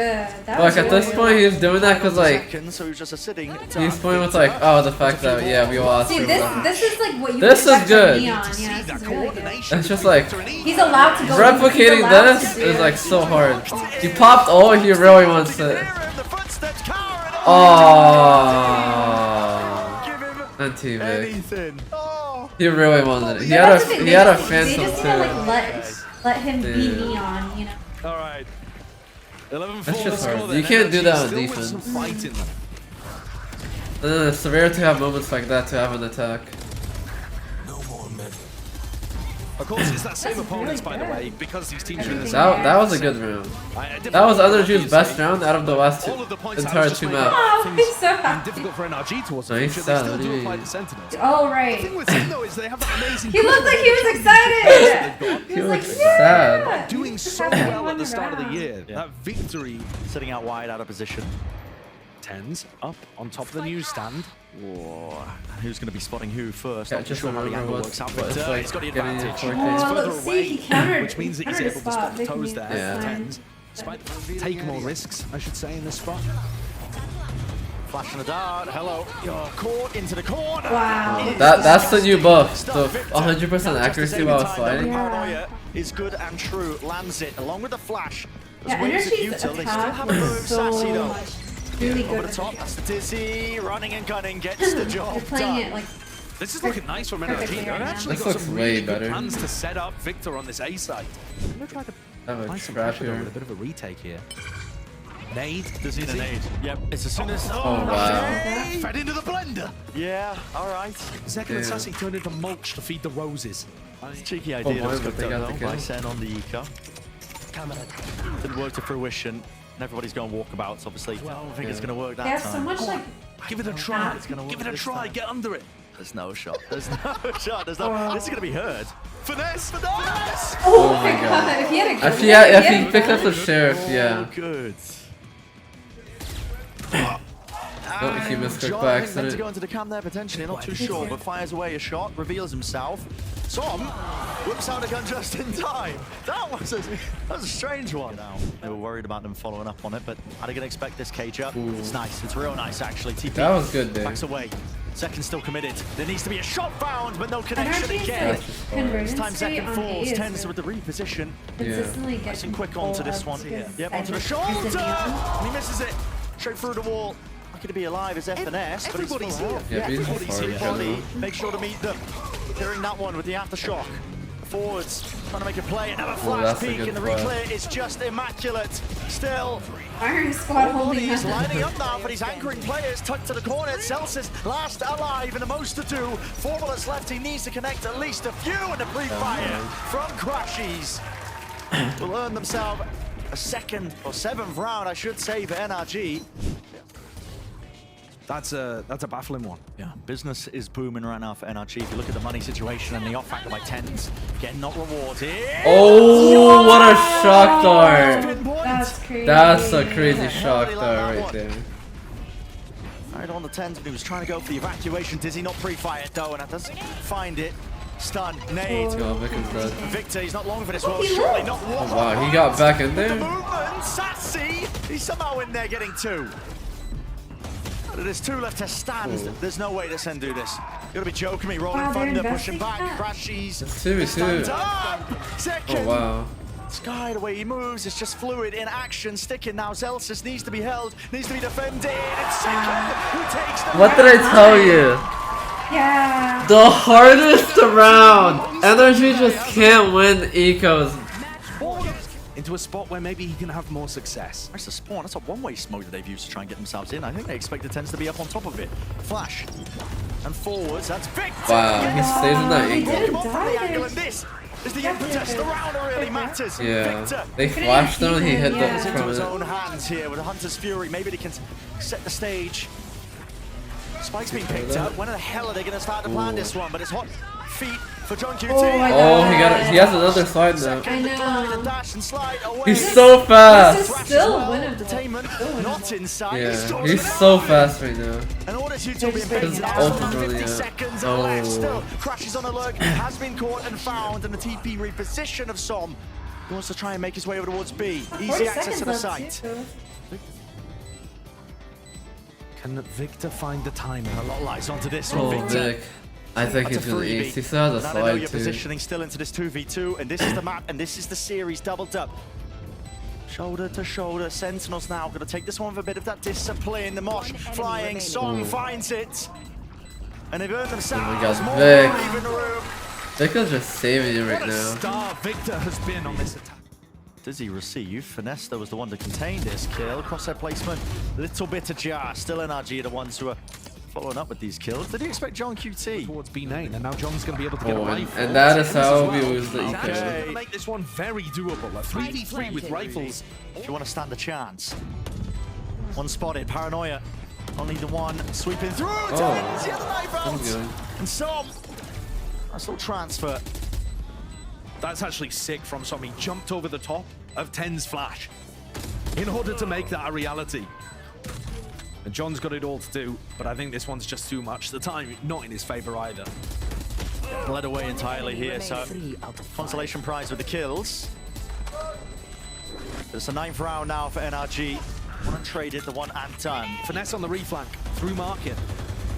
Speaker 2: That
Speaker 1: Like,
Speaker 2: was
Speaker 1: at this
Speaker 2: really
Speaker 1: point,
Speaker 2: good.
Speaker 1: he's doing that because, like,
Speaker 3: Seconds, so he's just sitting.
Speaker 1: he's playing with, like, oh, the fact that, yeah, we lost.
Speaker 2: See, this is like what you
Speaker 1: This is
Speaker 2: expect from
Speaker 1: good.
Speaker 2: Neon.
Speaker 4: To see
Speaker 2: Yeah,
Speaker 4: that
Speaker 2: this is really good.
Speaker 4: coordination.
Speaker 1: It's just like,
Speaker 2: He's allowed to go. he's
Speaker 1: replicating
Speaker 2: allowed
Speaker 1: this
Speaker 2: to do
Speaker 1: is,
Speaker 2: it.
Speaker 1: like, so hard. He popped all he really wants to.
Speaker 3: The footsteps cowering.
Speaker 1: Oh.
Speaker 3: Give him
Speaker 1: Anti-Vic.
Speaker 3: anything. Oh.
Speaker 1: He really wanted it. He
Speaker 2: But
Speaker 1: had
Speaker 2: that's the
Speaker 1: a
Speaker 2: thing,
Speaker 1: he had a
Speaker 2: they
Speaker 1: phantom
Speaker 2: just gotta,
Speaker 1: too.
Speaker 2: like, let him be
Speaker 1: Yeah.
Speaker 2: Neon, you know.
Speaker 4: All right. 11-4
Speaker 1: That's just
Speaker 4: the score
Speaker 1: hard.
Speaker 4: then.
Speaker 1: You can't do
Speaker 4: NRG
Speaker 1: that on
Speaker 4: still with
Speaker 1: defense.
Speaker 4: some fight in them.
Speaker 1: And then it's rare to have moments like that to have an attack.
Speaker 4: Of course, it's that same
Speaker 2: That's
Speaker 4: opponents,
Speaker 2: really
Speaker 4: by the
Speaker 2: good.
Speaker 4: way, because these teams are in the same.
Speaker 1: That was a good round. That was NRG's best round out of the last
Speaker 4: All of the points I
Speaker 1: entire
Speaker 4: was just
Speaker 1: two
Speaker 4: making.
Speaker 1: maps.
Speaker 2: Oh,
Speaker 4: Things
Speaker 2: he's so
Speaker 4: been
Speaker 2: happy.
Speaker 4: difficult for NRG towards the
Speaker 1: No, he's
Speaker 4: future. They
Speaker 1: sad,
Speaker 4: still
Speaker 1: what do
Speaker 4: do
Speaker 1: you
Speaker 4: apply
Speaker 1: mean?
Speaker 4: the Sentinels.
Speaker 2: Oh,
Speaker 4: The
Speaker 2: right.
Speaker 4: thing with him though is they have that amazing.
Speaker 2: He looked like he was
Speaker 4: confidence
Speaker 2: excited.
Speaker 4: they've got.
Speaker 2: He was like,
Speaker 1: looks
Speaker 2: yeah.
Speaker 1: sad.
Speaker 4: Doing
Speaker 2: Just
Speaker 4: so
Speaker 2: having
Speaker 4: well at
Speaker 2: fun
Speaker 4: the start of the
Speaker 2: around.
Speaker 4: year.
Speaker 3: Yeah.
Speaker 4: That victory.
Speaker 3: Sitting out wide, out of position.
Speaker 4: Tens up on top of the newsstand.
Speaker 3: Whoa. And who's going to be spotting who first?
Speaker 1: Yeah,
Speaker 3: Not too
Speaker 1: just
Speaker 3: sure how the
Speaker 1: remember
Speaker 3: angle
Speaker 1: what's-
Speaker 3: works out,
Speaker 1: what
Speaker 3: but
Speaker 1: it's like
Speaker 3: he's got the
Speaker 1: getting in
Speaker 3: advantage.
Speaker 1: 4K.
Speaker 4: It's
Speaker 2: Oh,
Speaker 4: further
Speaker 2: look, see,
Speaker 4: away,
Speaker 2: he countered.
Speaker 4: which means that he's
Speaker 2: countered
Speaker 4: able to
Speaker 2: the
Speaker 4: spot the
Speaker 2: Vic
Speaker 4: toes
Speaker 2: knew
Speaker 4: there.
Speaker 1: Yeah.
Speaker 2: that's fine.
Speaker 4: Tens. Despite taking more risks, I should say, in this spot.
Speaker 3: Flash and the dart. Hello. You're caught into the corner.
Speaker 2: Wow.
Speaker 1: That's the new buff. The
Speaker 3: Stuff, Victor.
Speaker 1: 100% accuracy while sliding.
Speaker 2: Yeah.
Speaker 3: Paranoia is good and true. Lands it along with the flash.
Speaker 2: Yeah,
Speaker 3: Waves at
Speaker 2: NRG's
Speaker 3: Utah. They still
Speaker 2: attack
Speaker 3: have a move.
Speaker 2: is so
Speaker 3: Sassy though.
Speaker 2: much. Really
Speaker 3: Over
Speaker 2: good.
Speaker 3: the top. That's the Dizzy. Running and gunning. Gets the job
Speaker 2: They're playing
Speaker 3: done.
Speaker 2: it like
Speaker 4: This is looking nice from NRG.
Speaker 2: Perfectly
Speaker 4: They've
Speaker 2: right now.
Speaker 4: actually
Speaker 1: This
Speaker 4: got
Speaker 1: looks
Speaker 4: some
Speaker 1: way
Speaker 4: really good
Speaker 1: better.
Speaker 4: plans to set up Victor on this A side. I'm gonna try to
Speaker 1: Have a
Speaker 4: apply some
Speaker 1: trap
Speaker 4: pressure though
Speaker 1: here.
Speaker 4: with a bit of a retake here. Nade.
Speaker 3: Dizzy and a nade. Yep. It's as soon as.
Speaker 1: Oh wow.
Speaker 4: Fed into the blender.
Speaker 3: Yeah. All right.
Speaker 4: Zek and Sassy turned into mulch to feed the roses.
Speaker 3: Cheeky idea that was
Speaker 1: my,
Speaker 3: cooked
Speaker 1: but they
Speaker 3: up
Speaker 1: got the
Speaker 3: though by
Speaker 1: kill.
Speaker 3: Sen on the eco. Didn't work to fruition. And everybody's going walkabouts, obviously. Well, I think it's going to work that
Speaker 2: they have
Speaker 3: time.
Speaker 2: so much like
Speaker 4: Give it a try.
Speaker 3: It's gonna work
Speaker 4: Give it a
Speaker 3: this
Speaker 4: try.
Speaker 3: time.
Speaker 4: Get under it.
Speaker 3: There's no shot. There's no shot. There's no. This is gonna be heard. Finesse. Finesse.
Speaker 2: Oh my god. If he had a
Speaker 1: If he picked up the sheriff, yeah.
Speaker 3: Good.
Speaker 1: Oh, he missed quick
Speaker 3: John,
Speaker 1: by
Speaker 3: I think, meant to
Speaker 1: accident.
Speaker 3: go into the camp there potentially, not too sure, but fires away a shot, reveals himself. Tom whips out a gun just in time. That was a strange one. They were worried about them following up on it, but are they going to expect this cage up?
Speaker 1: Ooh.
Speaker 3: It's nice. It's real nice, actually. TP
Speaker 1: That was good, dude.
Speaker 3: backs away. Second still committed. There needs to be a shot found, but no connection again. This time second falls. Tens with the reposition.
Speaker 2: consistently
Speaker 3: Nice and quick onto this one. Yep, onto the shoulder. And he misses it. Straight through the wall. Lucky to be alive as F&S, but everybody's here.
Speaker 1: Yeah,
Speaker 3: Everybody's here.
Speaker 1: beautiful.
Speaker 3: Body, make sure to meet them. During that one with the aftershock. Forwards trying to make a play. Another flash
Speaker 1: that's a
Speaker 3: peek,
Speaker 1: good
Speaker 3: and the
Speaker 1: play.
Speaker 3: reclear is just immaculate. Still,
Speaker 2: Iron Squad holding
Speaker 3: he's
Speaker 2: up.
Speaker 3: lining up now for these anchoring players. Tucked to the corner. Celsius last alive and the most to do. 4 bullets left. He needs to connect at least a few in the pre-fire from Crashies. Will earn themselves a second or 7th round, I should say, for NRG.
Speaker 4: That's a baffling one.
Speaker 3: Yeah, business is booming right now for NRG. If you look at the money situation and the off factor by Tens, getting not rewarded.
Speaker 1: Oh, what a shock dart!
Speaker 2: That's crazy.
Speaker 1: That's a crazy shock dart right there.
Speaker 3: Right on the Tens, but he was trying to go for the evacuation. Dizzy not pre-fire it though, and that doesn't find it. Stun, nade.
Speaker 1: Oh, Victor's dead.
Speaker 3: Victor, he's not long for this world, surely not one.
Speaker 1: Oh, wow, he got back in
Speaker 3: The
Speaker 1: there?
Speaker 3: movement, Sassy, he's somehow in there getting 2. There's 2 left to stand.
Speaker 1: Ooh.
Speaker 3: There's no way to send do this. You gotta be joking me. Rolling
Speaker 2: Wow, they're
Speaker 3: thunder, pushing
Speaker 2: investing
Speaker 3: back.
Speaker 2: that.
Speaker 3: Crashies.
Speaker 1: 2v2.
Speaker 3: Second.
Speaker 1: Oh, wow.
Speaker 3: Sky, the way he moves, it's just fluid in action. Sticking now. Zelsis needs to be held, needs to be defended. It's second. Who takes the
Speaker 1: What did I tell you?
Speaker 2: Yeah.
Speaker 1: The hardest round! NRG just can't win ecos.
Speaker 4: Into a spot where maybe he can have more success.
Speaker 3: That's a spawn. That's a one-way smoke that they've used to try and get themselves in. I think they expect the Tens to be up on top of it. Flash. And forwards. That's Victor.
Speaker 1: Wow, he stays in that
Speaker 2: He
Speaker 1: angle.
Speaker 2: didn't
Speaker 3: Come on from the
Speaker 2: die
Speaker 3: angle,
Speaker 2: there.
Speaker 3: and this is the impetus. The round really matters.
Speaker 1: Yeah.
Speaker 3: Victor.
Speaker 1: They flashed him and he hit
Speaker 2: Yeah.
Speaker 1: them
Speaker 3: Into
Speaker 1: from
Speaker 3: his
Speaker 1: it.
Speaker 3: own hands here with a Hunter's Fury. Maybe they can set the stage. Spike's being picked up. When the hell are they going to start to plan this one? But it's hot feet for John QT.
Speaker 2: Oh my
Speaker 1: Oh,
Speaker 2: God.
Speaker 1: he has another slide now.
Speaker 3: Second,
Speaker 2: I know.
Speaker 3: dash and slide away.
Speaker 1: He's so
Speaker 2: This
Speaker 1: fast!
Speaker 2: is still winnable.
Speaker 3: Entertainment, not inside.
Speaker 1: Yeah, he's so fast right now.
Speaker 3: And all this utopian
Speaker 2: His
Speaker 3: pace now,
Speaker 1: ultimate,
Speaker 3: 50
Speaker 1: yeah.
Speaker 3: seconds
Speaker 1: Oh.
Speaker 3: left. Still, Crashes on alert, has been caught and found, and the TP reposition of Som. He wants to try and make his way over towards B.
Speaker 2: 40
Speaker 3: Easy access to the
Speaker 2: seconds left,
Speaker 3: site.
Speaker 2: too.
Speaker 4: Can Victor find the timing?
Speaker 3: A lot lies onto this one,
Speaker 1: Oh,
Speaker 3: Victor.
Speaker 1: Vic. I think
Speaker 3: That's
Speaker 1: he's
Speaker 3: a
Speaker 1: gonna
Speaker 3: freebie.
Speaker 1: ace. He still has a
Speaker 3: Now they know
Speaker 1: slide
Speaker 3: you're
Speaker 1: too.
Speaker 3: positioning still into this 2v2, and this is the map, and this is the series doubled up. Shoulder to shoulder, Sentinels now going to take this one with a bit of that discipline. The Mosh flying, Song finds it. And they've earned themselves
Speaker 1: Oh my God,
Speaker 3: more
Speaker 1: Vic.
Speaker 3: breathing room.
Speaker 1: Victor's just saving you right
Speaker 4: What a
Speaker 1: now.
Speaker 4: star Victor has been on this attack.
Speaker 3: Does he receive? Finesse was the one to contain this kill. Crosshair placement, little bit ajar. Still NRG are the ones who are following up with these kills. Did he expect John QT?
Speaker 4: Towards B9, and now John's going to be able to get a
Speaker 1: Oh,
Speaker 4: rifle.
Speaker 1: and that is
Speaker 4: This
Speaker 1: how
Speaker 4: as
Speaker 1: we
Speaker 4: well.
Speaker 1: lose the
Speaker 4: He's
Speaker 1: eco.
Speaker 4: actually gonna make this one very doable. Like 3v3 with rifles.
Speaker 3: If you want to stand a chance. One spotted, Paranoia. Only the one sweeping through.
Speaker 1: Oh,
Speaker 3: Tens, the other knife out.
Speaker 1: that's good.
Speaker 3: And Som. Nice little transfer.
Speaker 4: That's actually sick from Som. He jumped over the top of Ten's flash in order to make that a reality. And John's got it all to do, but I think this one's just too much. The time not in his favor either.
Speaker 3: Led away entirely here, so consolation prize with the kills. It's a 9th round now for NRG. One untraded, the one and done.
Speaker 4: Finesse on the reflank through market.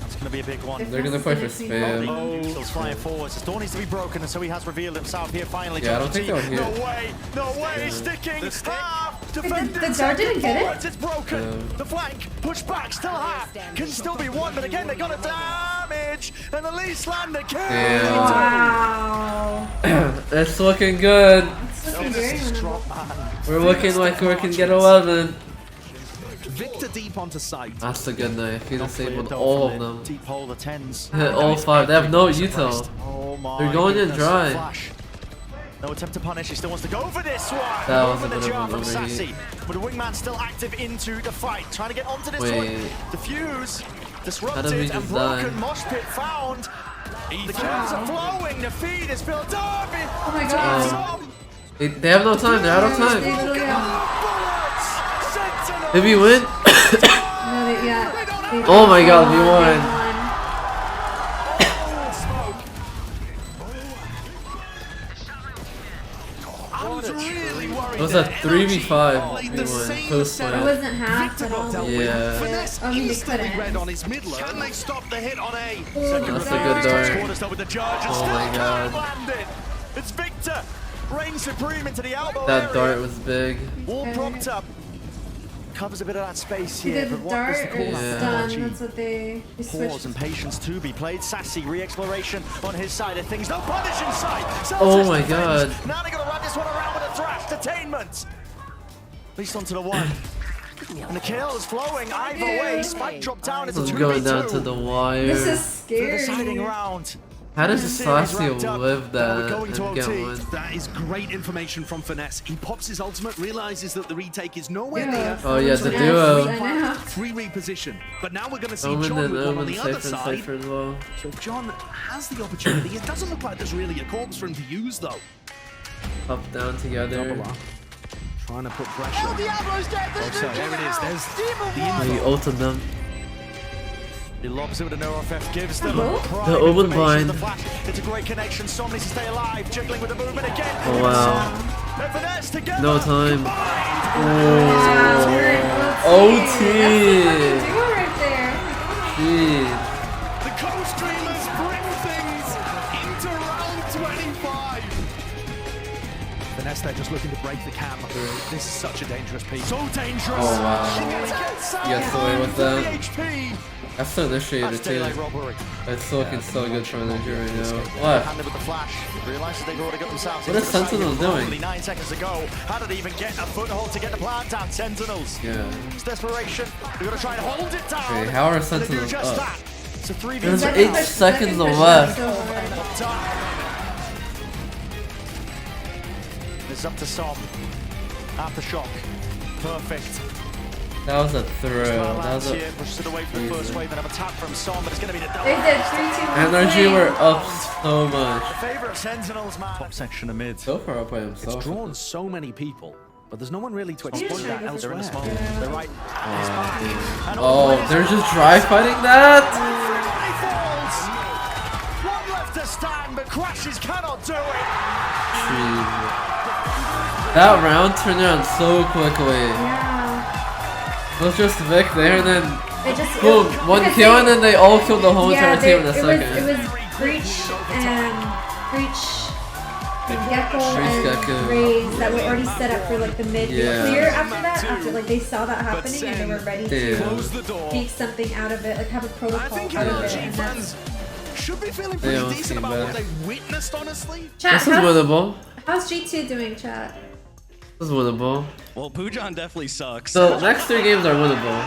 Speaker 3: That's going to be a big one.
Speaker 1: They're gonna push for spam.
Speaker 3: Still flying forwards. His door needs to be broken, and so he has revealed himself here finally.
Speaker 1: Yeah, I don't think they'll hit.
Speaker 3: No way, no way, sticking. Defended.
Speaker 2: The dart didn't get it?
Speaker 3: forwards, it's broken. The flank, push back, still half. Can still be one, but again, they got a damage. And the least land the kill.
Speaker 1: Yeah.
Speaker 2: Wow.
Speaker 1: It's looking good.
Speaker 2: It's looking very winnable.
Speaker 1: We're looking like we can get 11.
Speaker 4: Victor deep onto site.
Speaker 1: That's a good knife. He
Speaker 3: Don't
Speaker 1: disabled
Speaker 3: forget,
Speaker 1: all
Speaker 3: though,
Speaker 1: of
Speaker 3: from
Speaker 1: them.
Speaker 3: the Deep hole, the 10s.
Speaker 1: Hit all 5. They have no util.
Speaker 3: Oh my
Speaker 1: They're going in
Speaker 3: goodness.
Speaker 1: dry.
Speaker 3: Flash. No attempt to punish, he still wants to go for this one.
Speaker 1: That was a
Speaker 3: Moving
Speaker 1: bit
Speaker 3: the
Speaker 1: of
Speaker 3: jar
Speaker 1: an
Speaker 3: from
Speaker 1: overheat.
Speaker 3: Sassy. But the wingman still active into the fight. Trying to get onto this
Speaker 1: Wait.
Speaker 3: one. The fuse. disrupted and broken. Mosh pit found. The kills are flowing. The feed is built up.
Speaker 2: Oh my god.
Speaker 1: They have no time. They're out of time.
Speaker 2: They literally are.
Speaker 1: Did we win?
Speaker 2: No, yeah.
Speaker 1: Oh my god, we won. It was a 3v5. We won. Post
Speaker 2: It
Speaker 1: fight.
Speaker 2: wasn't half at all.
Speaker 1: Yeah.
Speaker 2: I mean, they couldn't.
Speaker 4: on his mid lane. Can they stop the hit on A?
Speaker 1: That's a good dart. Oh my god.
Speaker 3: It's Victor. Reigns supreme into the elbow.
Speaker 1: That dart was big.
Speaker 3: All propped up. Covers a bit of that space
Speaker 2: Either
Speaker 3: here,
Speaker 2: the
Speaker 3: but what was the
Speaker 2: dart
Speaker 3: call
Speaker 2: or
Speaker 3: out?
Speaker 2: stun, that's what they
Speaker 3: Pause
Speaker 2: switched.
Speaker 3: and patience to be played. Sassy re-exploration on his side of things. No punish inside.
Speaker 1: Oh my god.
Speaker 3: Now they're gonna run this one around with a thrash detainment. At least onto the one. And the kill is flowing either way. Spike dropped down. It's a
Speaker 1: This is
Speaker 3: 2v2.
Speaker 1: going down to the wire.
Speaker 2: This is
Speaker 3: For the deciding
Speaker 2: scary.
Speaker 3: round.
Speaker 1: How does
Speaker 3: Series
Speaker 1: Sassy
Speaker 3: wrapped up.
Speaker 1: live
Speaker 3: Now we're
Speaker 1: that
Speaker 3: going to
Speaker 1: and get
Speaker 3: OT.
Speaker 1: one?
Speaker 4: That is great information from Finesse. He pops his ultimate, realizes that the retake is nowhere
Speaker 2: Yeah.
Speaker 4: near.
Speaker 1: Oh yeah, the
Speaker 2: Yes,
Speaker 1: duo.
Speaker 2: I know.
Speaker 4: Free reposition. But now we're going to see
Speaker 1: Omen
Speaker 4: John
Speaker 1: and
Speaker 4: with one on
Speaker 1: Omen
Speaker 4: the other
Speaker 1: safer and
Speaker 4: side.
Speaker 1: safer as well.
Speaker 4: So John has the opportunity. It doesn't look like there's really a corpse for him to use though.
Speaker 1: Up down together.
Speaker 4: Double up. Trying to put pressure.
Speaker 3: El Diablo's dead.
Speaker 4: Oh, so there it is. There's
Speaker 1: Oh,
Speaker 4: the
Speaker 1: you ulted them.
Speaker 3: He lobs it with a no FF, gives them
Speaker 2: Hello?
Speaker 3: prime
Speaker 1: The Omen
Speaker 3: information,
Speaker 1: blind.
Speaker 3: the flash. It's a great connection. Some needs to stay alive, jiggling with the movement again.
Speaker 1: Oh wow.
Speaker 3: And Finesse together.
Speaker 1: No time.
Speaker 2: Wow,
Speaker 1: Oh.
Speaker 2: we're in
Speaker 1: OT.
Speaker 2: That's the duo right there.
Speaker 1: Jeez.
Speaker 4: The co-streamers bring things into round 25. Finesse there just looking to break the cam. This is such a dangerous piece.
Speaker 3: So dangerous.
Speaker 1: Oh wow.
Speaker 3: He
Speaker 1: Gets away with that.
Speaker 3: HP.
Speaker 1: That's the initiator
Speaker 3: That's
Speaker 1: too.
Speaker 3: daylight robbery.
Speaker 1: It's looking so good for energy right now.
Speaker 3: Handed
Speaker 1: What?
Speaker 3: with the flash. Realizes they've already got themselves.
Speaker 1: What
Speaker 3: into
Speaker 1: is
Speaker 3: the side
Speaker 1: Sentinel
Speaker 3: of the wall.
Speaker 1: doing?
Speaker 3: Only 9 seconds to go. How did they even get a foothold to get the plant down? Sentinels.
Speaker 1: Yeah.
Speaker 3: It's desperation. They're gonna try and hold it down.
Speaker 1: Okay, how are
Speaker 3: And they do
Speaker 1: Sentinels
Speaker 3: just
Speaker 1: up?
Speaker 3: that. It's a 3v2.
Speaker 1: There's
Speaker 2: Second
Speaker 1: 8
Speaker 2: push-
Speaker 1: seconds
Speaker 2: second push
Speaker 1: left.
Speaker 2: so hard.
Speaker 3: It's up to Som. Aftershock. Perfect.
Speaker 1: That was a throw. That was
Speaker 3: Here
Speaker 1: a.
Speaker 3: pushes it away from the first wave and have a tap from Som, but it's gonna be the
Speaker 2: They did 3-2-1
Speaker 1: NRG
Speaker 2: swing.
Speaker 1: were up so much.
Speaker 3: favorite of Sentinels, man. Top section of mid.
Speaker 1: So far up by
Speaker 4: It's
Speaker 1: himself.
Speaker 4: drawn so many people, but there's no one really to exploit
Speaker 2: just
Speaker 4: that
Speaker 2: trying to
Speaker 3: They're in the
Speaker 4: elsewhere.
Speaker 3: smoke. They're right. He's back. And
Speaker 1: Oh,
Speaker 3: all
Speaker 1: they're just dry fighting that?
Speaker 3: Everybody falls. One left to stand, but Crashes cannot do it.
Speaker 1: Jeez. That round turned around so quickly.
Speaker 2: Yeah.
Speaker 1: It was just Vic there and then
Speaker 2: It just
Speaker 1: boom, one
Speaker 2: because
Speaker 1: kill
Speaker 2: they-
Speaker 1: and then they all killed the whole entire team in a
Speaker 2: it
Speaker 1: second.
Speaker 2: was Breach and Gecko
Speaker 1: Breach,
Speaker 2: and
Speaker 1: Gecko.
Speaker 2: Raze that were already set up for like the mid
Speaker 1: Yeah.
Speaker 2: clear after that. After like they saw that happening and they were ready
Speaker 1: Damn.
Speaker 2: to make something out of it, like have a
Speaker 4: I
Speaker 2: protocol
Speaker 4: think
Speaker 2: out of it.
Speaker 4: NRG
Speaker 2: And that's,
Speaker 4: fans should be feeling
Speaker 1: They
Speaker 4: pretty
Speaker 1: don't
Speaker 4: decent
Speaker 1: seem
Speaker 4: about
Speaker 1: bad.
Speaker 4: what they witnessed, honestly.
Speaker 2: chat,
Speaker 1: This is winnable.
Speaker 2: how's G2 doing, chat?
Speaker 1: This is winnable.
Speaker 7: Well, Pujon definitely sucks.
Speaker 1: The next 3 games are winnable.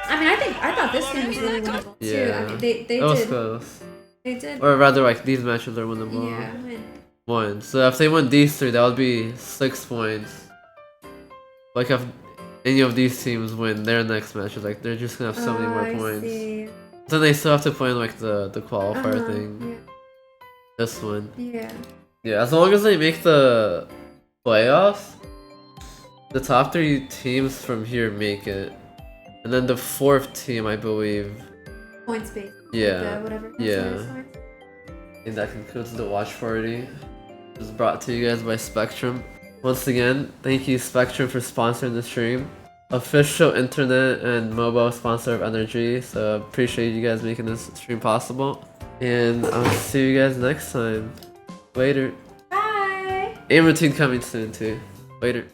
Speaker 2: I mean, I thought this game was really winnable too.
Speaker 1: Yeah.
Speaker 2: I mean, they
Speaker 1: It was
Speaker 2: did.
Speaker 1: close.
Speaker 2: They did.
Speaker 1: Or rather, like, these matches are winnable.
Speaker 2: Yeah. I mean,
Speaker 1: 1. So if they win these 3, that would be 6 points. Like if any of these teams win their next matches, like they're just gonna have so many more
Speaker 2: I
Speaker 1: points.
Speaker 2: see.
Speaker 1: Then they still have to play in like the qualifier
Speaker 2: Uh-huh,
Speaker 1: thing. This one.
Speaker 2: Yeah.
Speaker 1: Yeah, as long as they make the playoffs, the top 3 teams from here make it. And then the 4th team, I believe.
Speaker 2: Point space.
Speaker 1: Yeah.
Speaker 2: Whatever.
Speaker 1: Yeah. And that concludes the watch party. It was brought to you guys by Spectrum. Once again, thank you Spectrum for sponsoring the stream. Official internet and mobile sponsor of NRG, so appreciate you guys making this stream possible. And I'll see you guys next time. Later.
Speaker 2: Bye.
Speaker 1: And routine coming soon too. Later.